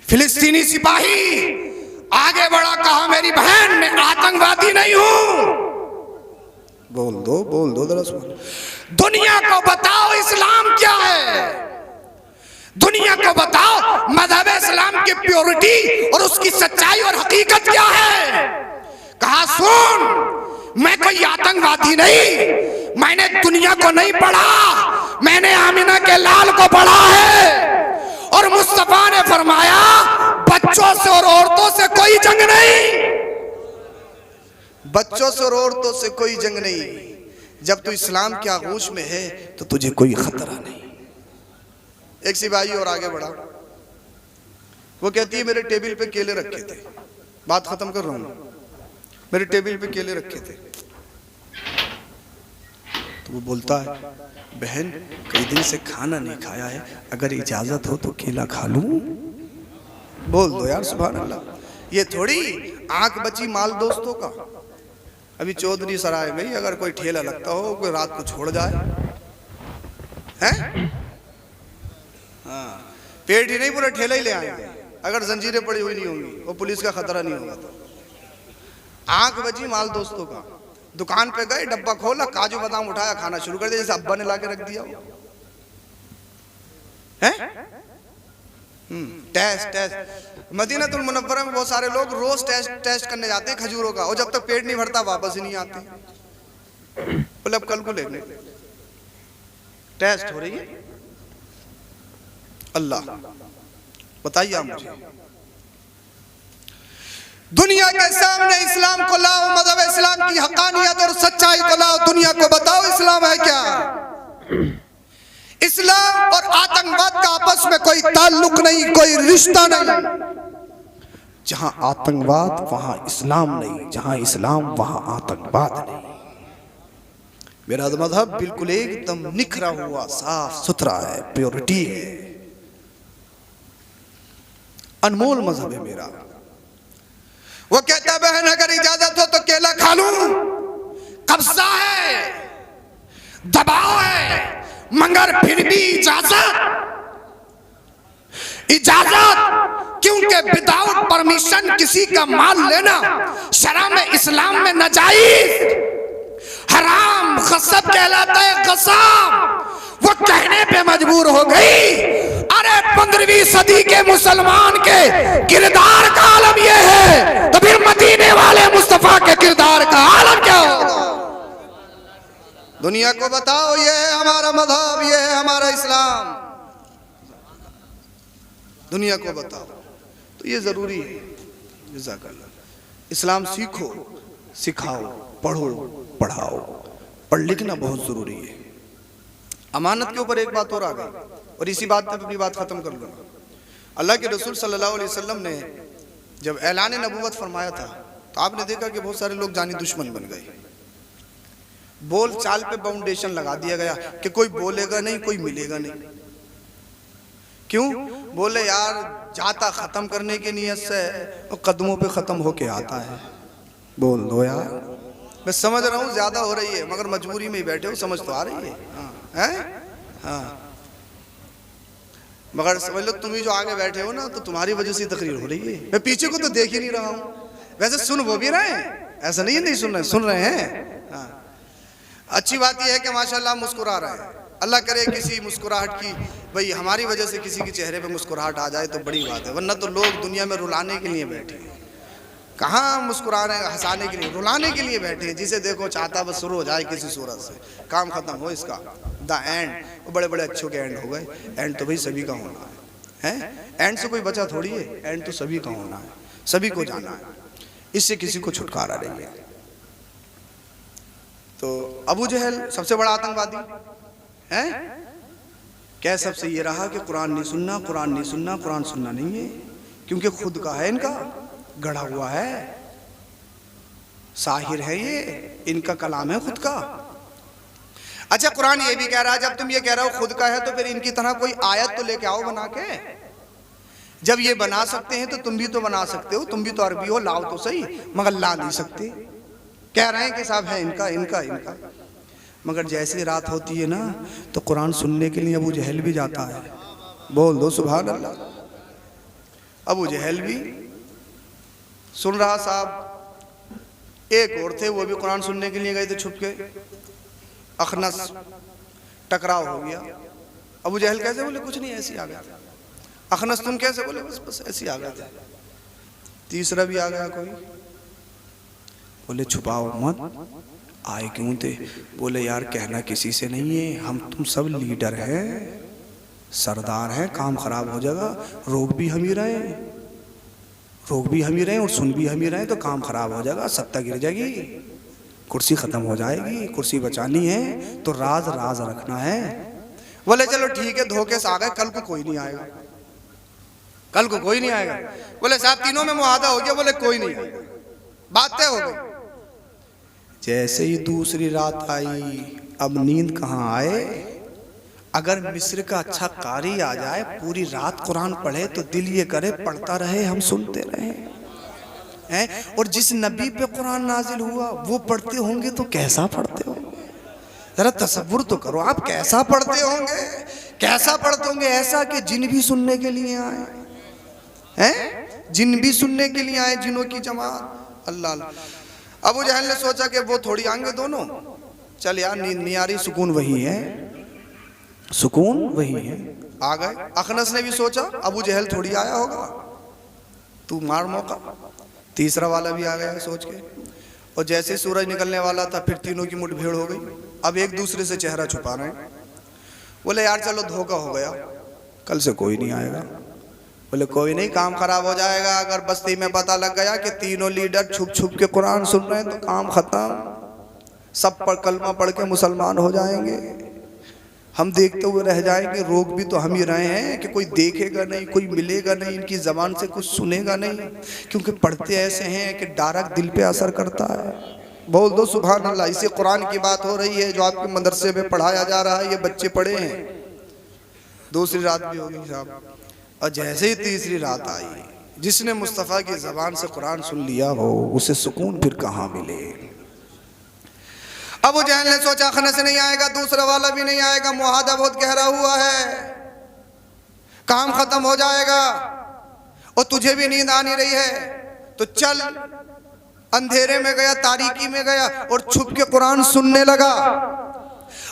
फिलिस्तीनी सिपाही आगे बढ़ा, कहा मेरी बहन मैं आतंकवादी नहीं हूं। बोल दो जरा सुन। दुनिया को बताओ इस्लाम क्या है, दुनिया को बताओ मजहब इस्लाम की प्योरिटी और उसकी सच्चाई और हकीकत क्या है। कहा सुन, मैं कोई आतंकवादी नहीं, मैंने दुनिया को नहीं पढ़ा, मैंने आमिना के लाल को पढ़ा है। और मुस्तफा ने फरमाया बच्चों से और औरतों से कोई जंग नहीं, बच्चों से और औरतों से कोई जंग नहीं। जब तू इस्लाम के आगोश में है तो तुझे कोई खतरा नहीं। एक सिपाही और आगे बढ़ा, वो कहती है मेरे टेबल पे केले रखे थे, बात खत्म कर रहा हूं, मेरे टेबल पे केले रखे थे। तो वो बोलता है बहन कई दिन से खाना नहीं खाया है, अगर इजाजत हो तो केला खा लूं। बोल दो यार सुभान अल्लाह। ये थोड़ी आंख बची माल दोस्तों का। अभी चौधरी सराय में अगर कोई ठेला लगता हो, कोई रात को छोड़ जाए हैं, हाँ पेट ही नहीं पूरा ठेला ही ले आएंगे, अगर जंजीरें पड़ी हुई नहीं होंगी, वो पुलिस का खतरा नहीं होगा। तो आंख बची माल दोस्तों का। दुकान पे गए, डब्बा खोला, काजू बादाम उठाया, खाना शुरू कर दिया जैसे अब्बा ने लाके रख दिया हो। हैं? टेस्ट मदीनातुल मुनव्वरा में बहुत सारे लोग रोज टेस्ट करने जाते हैं खजूरों का, और जब तक पेट नहीं भरता वापस ही नहीं आते। बोले अब कल को लेंगे, टेस्ट हो रही है। अल्लाह बताइए आप मुझे, दुनिया के सामने इस्लाम को लाओ, मज़हब इस्लाम की हकानियत और सच्चाई को लाओ, दुनिया को बताओ इस्लाम है क्या। इस्लाम और आतंकवाद का आपस में कोई ताल्लुक नहीं, कोई रिश्ता नहीं। जहां आतंकवाद वहां इस्लाम नहीं, जहां इस्लाम वहां आतंकवाद नहीं। मेरा मजहब बिल्कुल एकदम निखरा हुआ साफ सुथरा है, प्योरिटी है, अनमोल मजहब है मेरा। वो कहता बहन अगर इजाजत हो तो केला खा लूं, कब्जा है, दबाव है, मगर फिर भी इजाजत, क्योंकि विदाउट परमिशन किसी का माल लेना शरअ में इस्लाम में नाजायज, हराम, गसब कहलाता है, गसब। वो कहने पे मजबूर हो गई। अरे 15वीं सदी के मुसलमान के किरदार का आलम ये है, तो फिर मदीने वाले मुस्तफा के किरदार का आलम क्या होगा। दुनिया को बताओ ये है हमारा मजहब, ये है हमारा इस्लाम। दुनिया को बताओ तो ये जरूरी है। जज़ाकल्लाह। इस्लाम सीखो, सिखाओ, पढ़ो, पढ़ाओ। पढ़ लिखना बहुत जरूरी है। अमानत के ऊपर एक बात और आ गई, और इसी बात पे अपनी बात खत्म कर लूंगा। अल्लाह के रसूल सल्लल्लाहु अलैहि वसल्लम ने जब ऐलान नबूवत फरमाया था, तो आपने देखा कि बहुत सारे लोग जानी दुश्मन बन गए। बोल चाल पे बाउंडेशन लगा दिया गया कि कोई बोलेगा नहीं, कोई मिलेगा नहीं। क्यों? बोले यार जाता खत्म करने की नीयत से, और कदमों पे खत्म होके आता है। बोल दो यार, मैं समझ रहा हूँ ज्यादा हो रही है, मगर मजबूरी में ही बैठे हो, समझ तो आ रही है। हाँ, मगर समझ लो तुम ही जो आगे बैठे हो ना, तो तुम्हारी वजह से तकरीर हो रही है। मैं पीछे को तो देख ही नहीं रहा हूँ। वैसे सुन वो भी रहे हैं, ऐसा नहीं है नहीं सुन रहे, सुन रहे हैं। हाँ, अच्छी बात यह है कि माशाल्लाह मुस्कुरा रहे हैं। अल्लाह करे किसी मुस्कुराहट की, भाई हमारी वजह से किसी के चेहरे पे मुस्कुराहट आ जाए तो बड़ी बात है, वरना तो लोग दुनिया में रुलाने के लिए बैठे हैं। कहाँ मुस्कुरा रहे हैं, हंसाने के लिए, रुलाने के लिए बैठे हैं। जिसे देखो चाहता बस शुरू हो जाए किसी सूरत से, काम खत्म हो इसका, द एंड। वो बड़े बड़े अच्छों के एंड हो गए। एंड तो भाई सभी का होना है, एंड से कोई बचा थोड़ी है। एंड तो सभी का होना है, सभी को जाना है, इससे किसी को छुटकारा नहीं है। तो अबू जहल सबसे बड़ा आतंकवादी है। क्या सबसे ये रहा कि कुरान नहीं सुनना, कुरान नहीं सुनना, कुरान सुनना नहीं है, क्योंकि खुद का है, इनका गढ़ा हुआ है, साहिर है ये, इनका कलाम है खुद का। अच्छा, कुरान ये भी कह रहा है, जब तुम ये कह रहे हो खुद का है, तो फिर इनकी तरह कोई आयत तो लेके आओ बना के। जब ये बना सकते हैं तो तुम भी तो बना सकते हो, तुम भी तो अरबी हो, लाओ तो सही, मगर ला नहीं सकते। कह रहे हैं कि साहब है इनका इनका इनका, मगर जैसी रात होती है ना, तो कुरान सुनने के लिए अबू जहल भी जाता है। बोल दो सुभान अल्लाह। अबू जहल भी सुन रहा साहब। एक और थे, वो भी कुरान सुनने के लिए गए थे छुप के। अखनस, टकराव हो गया। अबू जहल कैसे? बोले कुछ नहीं, ऐसे आ गया। अखनस तुम कैसे? बोले बस बस ऐसे आ गए थे। तीसरा भी आ गया कोई, बोले छुपाओ मत, आए क्यों थे? बोले यार कहना किसी से नहीं है, हम तुम सब लीडर हैं, सरदार हैं, काम खराब हो जाएगा, रोक भी हम ही रहे, रोक भी हम ही रहे और सुन भी हम ही रहे, तो काम खराब हो जाएगा, सत्ता गिर जाएगी, कुर्सी खत्म हो जाएगी, कुर्सी बचानी है तो राज राज रखना है। बोले चलो ठीक है, धोखे से आ गए, कल को कोई नहीं आएगा, कल को कोई नहीं आएगा। बोले साहब तीनों में मुआहदा हो गया। बोले कोई नहीं आएगा, बात तय हो गई। जैसे ही दूसरी रात आई, अब नींद कहाँ आए। अगर मिस्र का अच्छा कारी आ जाए, पूरी रात कुरान पढ़े, तो दिल ये करे पढ़ता रहे, हम सुनते रहे हैं। और जिस नबी पे कुरान नाजिल हुआ वो पढ़ते होंगे तो कैसा पढ़ते होंगे, जरा तसव्वुर तो करो आप, कैसा पढ़ते होंगे, कैसा पढ़ते होंगे। ऐसा कि जिन भी सुनने के लिए आए हैं, जिन भी सुनने के लिए आए, जिनों की जमात। अल्लाह अबू जहल ने सोचा कि वो थोड़ी आएंगे दोनों, चल यार नींद नहीं आ रही, सुकून वही है, सुकून वही है, आ गए। अखनस ने भी सोचा अबू जहल थोड़ी आया होगा, तू मार मौका। तीसरा वाला भी आ गया सोच के, और जैसे सूरज निकलने वाला था फिर तीनों की मुठभेड़ हो गई। अब एक दूसरे से चेहरा छुपा रहे हैं। बोले यार चलो धोखा हो गया, कल से कोई नहीं आएगा। बोले कोई नहीं, काम खराब हो जाएगा अगर बस्ती में पता लग गया कि तीनों लीडर छुप छुप के कुरान सुन रहे हैं तो काम खत्म, सब पर कलमा पढ़ के मुसलमान हो जाएंगे, हम देखते हुए रह जाएंगे। रोक भी तो हम ही रहे हैं कि कोई देखेगा नहीं, कोई मिलेगा नहीं, इनकी जबान से कुछ सुनेगा नहीं, क्योंकि पढ़ते ऐसे हैं कि डायरेक्ट दिल पे असर करता है। बोल दो सुभान अल्लाह। इसे कुरान की बात हो रही है जो आपके मदरसे में पढ़ाया जा रहा है, ये बच्चे पढ़े हैं। दूसरी रात भी होगी साहब, और जैसे ही तीसरी रात आई, जिसने मुस्तफ़ा की जबान से कुरान सुन लिया हो उसे सुकून फिर कहाँ मिले। अबू जहल ने सोचा खनस नहीं आएगा, दूसरा वाला भी नहीं आएगा, मुआहदा बहुत गहरा हुआ है, काम खत्म हो जाएगा, और तुझे भी नींद आ नहीं रही है तो चल। अंधेरे में गया, तारीकी में गया और छुप के कुरान सुनने लगा।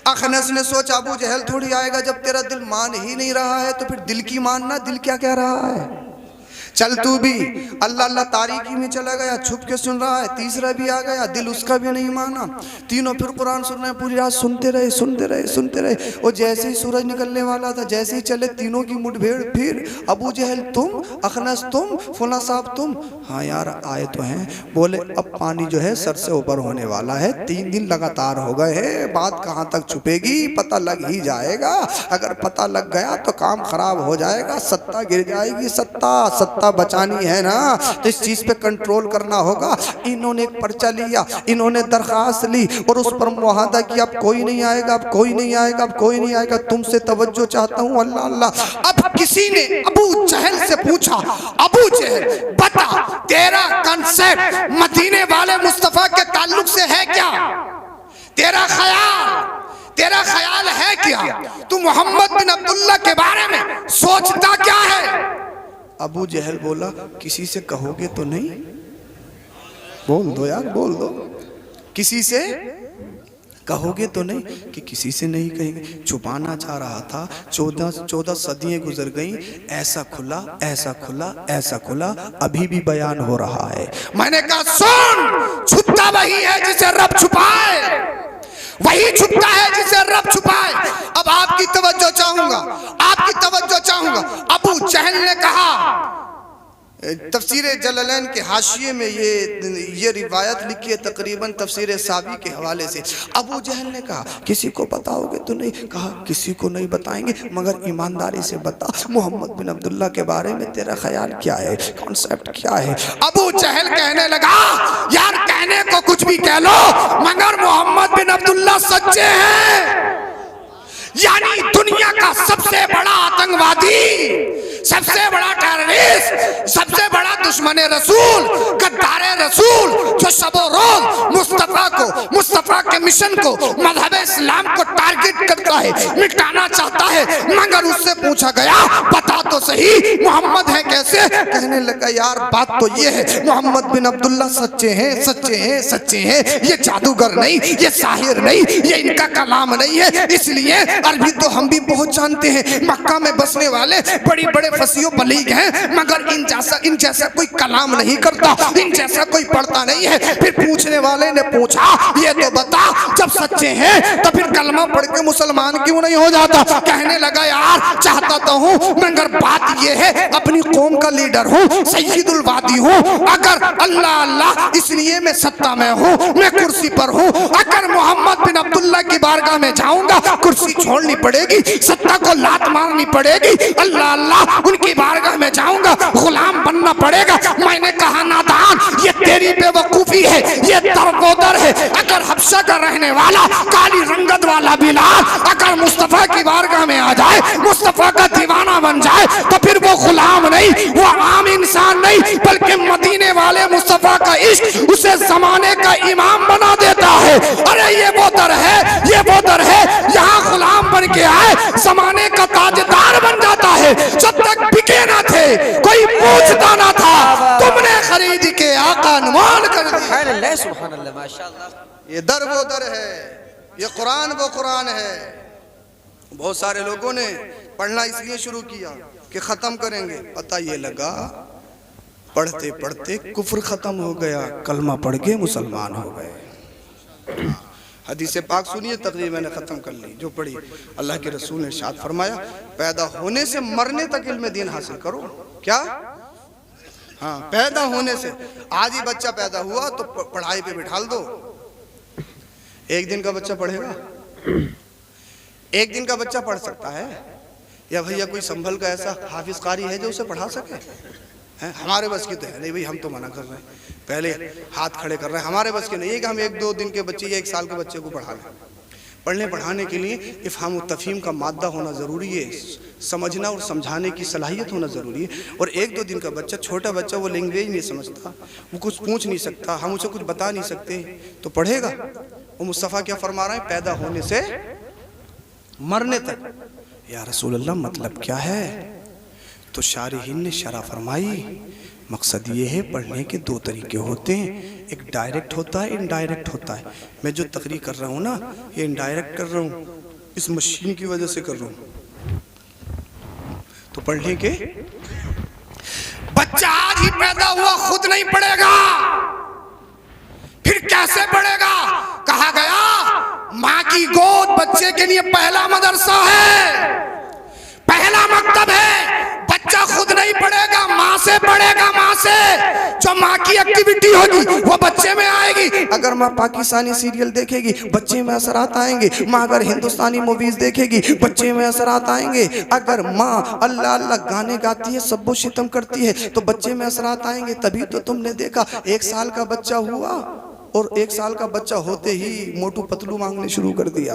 अखनस ने सोचा अबू जहल थोड़ी आएगा, जब तेरा दिल मान ही नहीं रहा है तो फिर दिल की मानना, दिल क्या कह रहा है, चल तू भी। अल्लाह अल्लाह तारीकी में चला गया, छुप के सुन रहा है। तीसरा भी आ गया, दिल उसका भी नहीं माना। तीनों फिर कुरान सुन रहे हैं, पूरी रात सुनते रहे सुनते रहे सुनते रहे, और जैसे ही सूरज निकलने वाला था, जैसे ही चले तीनों की मुठभेड़। फिर अबू जहल तुम, अखनस तुम, फुला साहब तुम। हाँ यार आए तो हैं। बोले अब पानी जो है सर से ऊपर होने वाला है, 3 दिन लगातार हो गए हैं, बात कहाँ तक छुपेगी, पता लग ही जाएगा। अगर पता लग गया तो काम खराब हो जाएगा, सत्ता गिर जाएगी। सत्ता बचानी है ना, तो इस चीज पे कंट्रोल करना होगा। इन्होंने एक पर्चा लिया, इन्होंने दरखास्त ली और उस पर मुआहदा किया, अब कोई नहीं आएगा, अब कोई नहीं आएगा, अब कोई नहीं आएगा, तुमसे तवज्जो चाहता हूँ अल्लाह अल्लाह। अब किसी ने अबू जहल से पूछा, अबू जहल बता तेरा कंसेप्ट मदीने वाले मुस्तफा के ताल्लुक से है क्या, तेरा ख्याल है क्या, तू मोहम्मद बिन अब्दुल्ला के बारे में सोचता क्या है। अबू जहल बोला किसी से कहोगे तो नहीं, बोल दो यार बोल दो, किसी से कहोगे तो नहीं, कि किसी से नहीं कहेंगे। छुपाना चाह रहा था, 14 सदियां गुजर गई, ऐसा खुला ऐसा खुला ऐसा खुला, अभी भी बयान हो रहा है। मैंने कहा सुन, छुपता वही है जिसे रब छुपाए, वही छुपता है जिसे रब छुपाए। अब आपकी तवज्जो चाहूंगा, आपकी तवज्जो चाहूंगा। अबू जहल ने कहा, तफसीर जलालैन के हाशिये में ये रिवायत लिखी है तकरीबन तफसीर सावी के हवाले से। अबू जहल ने कहा किसी को बताओगे तो नहीं, कहा किसी को नहीं बताएंगे, मगर ईमानदारी से बता मोहम्मद बिन अब्दुल्ला के बारे में तेरा ख्याल क्या है, कॉन्सेप्ट क्या है। अबू जहल कहने लगा यार कहने को कुछ भी कह लो, मगर मोहम्मद बिन अब्दुल्ला सच्चे हैं, यानी दुनिया का सबसे बड़ा आतंकवादी, सबसे बड़ा टेररिस्ट, सबसे बड़ा दुश्मन रसूल, गद्दार रसूल, जो शबो रोज मुस्तफा को, मुस्तफा के मिशन को, मजहब इस्लाम को टारगेट करता है, मिटाना चाहता है। मगर उससे पूछा गया बता तो सही मोहम्मद है कैसे। कहने लगा यार बात तो ये है मोहम्मद बिन अब्दुल्ला सच्चे हैं, सच्चे हैं, सच्चे हैं, ये जादूगर नहीं, ये साहिर नहीं, ये इनका कलाम नहीं है। इसलिए अरबी तो हम भी बहुत जानते हैं, मक्का में बसने वाले बड़ी बड़े फसियों बलीग हैं, मगर इन जैसा कोई कलाम नहीं करता, इन जैसा कोई पढ़ता नहीं है। फिर पूछने वाले ने पूछा ये तो बता जब सच्चे हैं तो फिर कलमा पढ़ के मुसलमान क्यों नहीं हो जाता। कहने लगा यार चाहता तो हूँ, मगर बात ये है अपनी कौम का लीडर हूँ, सैयदुल वादी हूँ, अगर अल्लाह अल्लाह इसलिए मैं सत्ता में हूँ, मैं कुर्सी पर हूँ। अगर मोहम्मद बिन अब्दुल्ला की बारगाह में जाऊंगा कुर्सी छोड़नी पड़ेगी, सत्ता को लात मारनी पड़ेगी, अल्लाह अल्लाह उनकी बारगाह में जाऊंगा, गुलाम बनना पड़ेगा। मैंने कहा नादान ये तेरी बेवकूफी है, ये दरगोदर है। अगर हबशा का रहने वाला काली रंगत वाला बिलाल अगर मुस्तफा की बारगाह में आ जाए, मुस्तफा का दीवाना बन जाए, तो फिर वो गुलाम नहीं, वो आम इंसान नहीं, बल्कि मदीने वाले मुस्तफा का इश्क उसे जमाने का इमाम बना देता है। अरे ये वो दर है, ये वो दर है, यहाँ गुलाम बन के आए जमाने का ताजदार बन जाता है। जब तक बिके ना थे, कोई पूछता ना था, तुमने खरीद के आका अनमोल कर दिया। सुभान अल्लाह, सुभान अल्लाह, माशाअल्लाह। ये दर वो दर है, ये कुरान वो कुरान है। बहुत सारे लोगों ने पढ़ना इसलिए शुरू किया कि ख़त्म करेंगे, पता ये लगा पढ़ते पढ़ते कुफ्र ख़त्म हो गया, कलमा पढ़ के मुसलमान हो गए। हदीस पाक सुनिए, तकरीर मैंने ख़त्म कर ली जो पढ़ी। अल्लाह के रसूल ने इरशाद फरमाया, पैदा होने से मरने तक इल्म दीन हासिल करो। क्या? हाँ, पैदा होने से। आज ही बच्चा पैदा हुआ तो पढ़ाई पे बिठाल दो। एक दिन का बच्चा पढ़ेगा? एक दिन का बच्चा पढ़ सकता है? या भैया कोई संभल का ऐसा हाफिज कारी है जो उसे पढ़ा सके? हैं? हमारे बस की तो है नहीं भाई, हम तो मना कर रहे हैं, पहले हाथ खड़े कर रहे हैं। हमारे बस के नहीं है कि हम 1-2 दिन के बच्चे या 1 साल के बच्चे को पढ़ा लें। पढ़ने पढ़ाने के लिए इफ़हाम व तफ़हीम का मादा होना ज़रूरी है, समझना और समझाने की सलाहियत होना ज़रूरी है। और 1-2 दिन का बच्चा, छोटा बच्चा, वो लैंग्वेज नहीं समझता, वो कुछ पूछ नहीं सकता, हम उसे कुछ बता नहीं सकते, तो पढ़ेगा? वो मुस्तफ़ा क्या फरमा रहे हैं? पैदा होने से मरने तक। या रसूल अल्लाह, मतलब क्या है? तो शारिहीन ने शरह फरमाई, मकसद ये है पढ़ने के 2 तरीके होते हैं, एक डायरेक्ट होता है, इनडायरेक्ट होता है। मैं जो तकरीर कर रहा हूँ ना, ये इनडायरेक्ट कर रहा हूँ, इस मशीन की वजह से कर रहा हूँ। तो पढ़ने के, बच्चा आज ही पैदा हुआ खुद नहीं पढ़ेगा, फिर कैसे पढ़ेगा? कहा गया माँ की गोद बच्चे के लिए पहला मदरसा है, पहला मकतब है। बच्चा खुद नहीं पढ़ेगा, माँ से पढ़ेगा, माँ से। जो माँ की एक्टिविटी होगी वो बच्चे में आएगी। अगर माँ पाकिस्तानी सीरियल देखेगी, बच्चे में असरात आएंगे। माँ अगर हिंदुस्तानी मूवीज देखेगी, बच्चे में असरात आएंगे। अगर माँ अल्लाह अल्लाह गाने गाती है, सब्बो शितम करती है, तो बच्चे में असरात आएंगे। तभी तो तुमने देखा 1 साल का बच्चा हुआ और 1 साल का बच्चा होते ही मोटू पतलू मांगने शुरू कर दिया।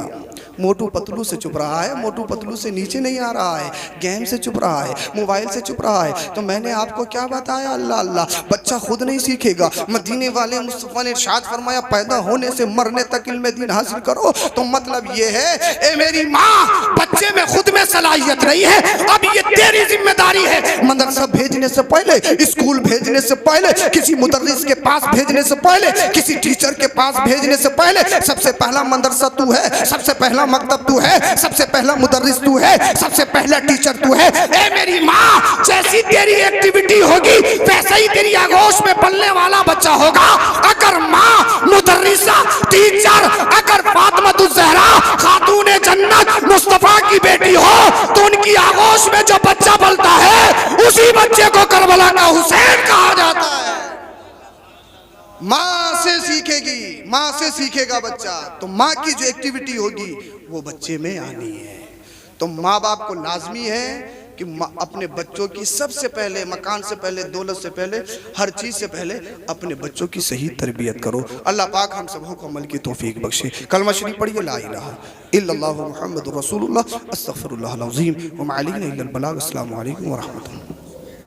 मोटू पतलू से चुप रहा है, मोटू पतलू से नीचे नहीं आ रहा है, गेम से चुप रहा है, मोबाइल से चुप रहा है। तो मैंने आपको क्या बताया? अल्लाह अल्लाह, बच्चा खुद नहीं सीखेगा। मदीने वाले मुस्तफा ने इरशाद फरमाया, पैदा होने से मरने तक इल्म दीन हासिल करो। तो मतलब ये है, ए मेरी माँ, बच्चे में खुद में सलाहियत नहीं है, अब ये तेरी जिम्मेदारी है। मदरसा भेजने से पहले, स्कूल भेजने से पहले, किसी मुदर्रिस के पास भेजने से पहले, किसी टीचर के पास भेजने से पहले, सबसे पहला मदरसा तू है, सबसे पहला मकतब तू है, सबसे पहला मुदर्रिस तू है, सबसे पहला टीचर तू है। ए मेरी माँ, जैसी तेरी एक्टिविटी होगी वैसे ही तेरी आगोश में पलने वाला बच्चा होगा। अगर माँ मुदर्रिसा, टीचर, अगर फातिमा ज़हरा खातूने जन्नत मुस्तफा की बेटी हो, तो उनकी आगोश में जो बच्चा पलता है, उसी बच्चे को करबला का हुसैन कहा जाता है। माँ से सीखेगी, माँ से सीखेगा बच्चा, तो माँ की जो एक्टिविटी होगी वो बच्चे में आनी है। तो माँ बाप को लाजमी है कि अपने बच्चों की सबसे पहले, मकान से पहले, दौलत से पहले, हर चीज़ से पहले अपने बच्चों की सही तरबियत करो। अल्लाह पाक हम सबों को अमल की तौफीक बख्शे। कलमा शरीफ पढ़िए, ला इलाहा इल्लल्लाहु मुहम्मदुर रसूलुल्लाह, अस्तगफिरुल्लाहल अज़ीम व मा अलैना इल्लल बलाग। अस्सलामु अलैकुम व रहमतुल्लाह।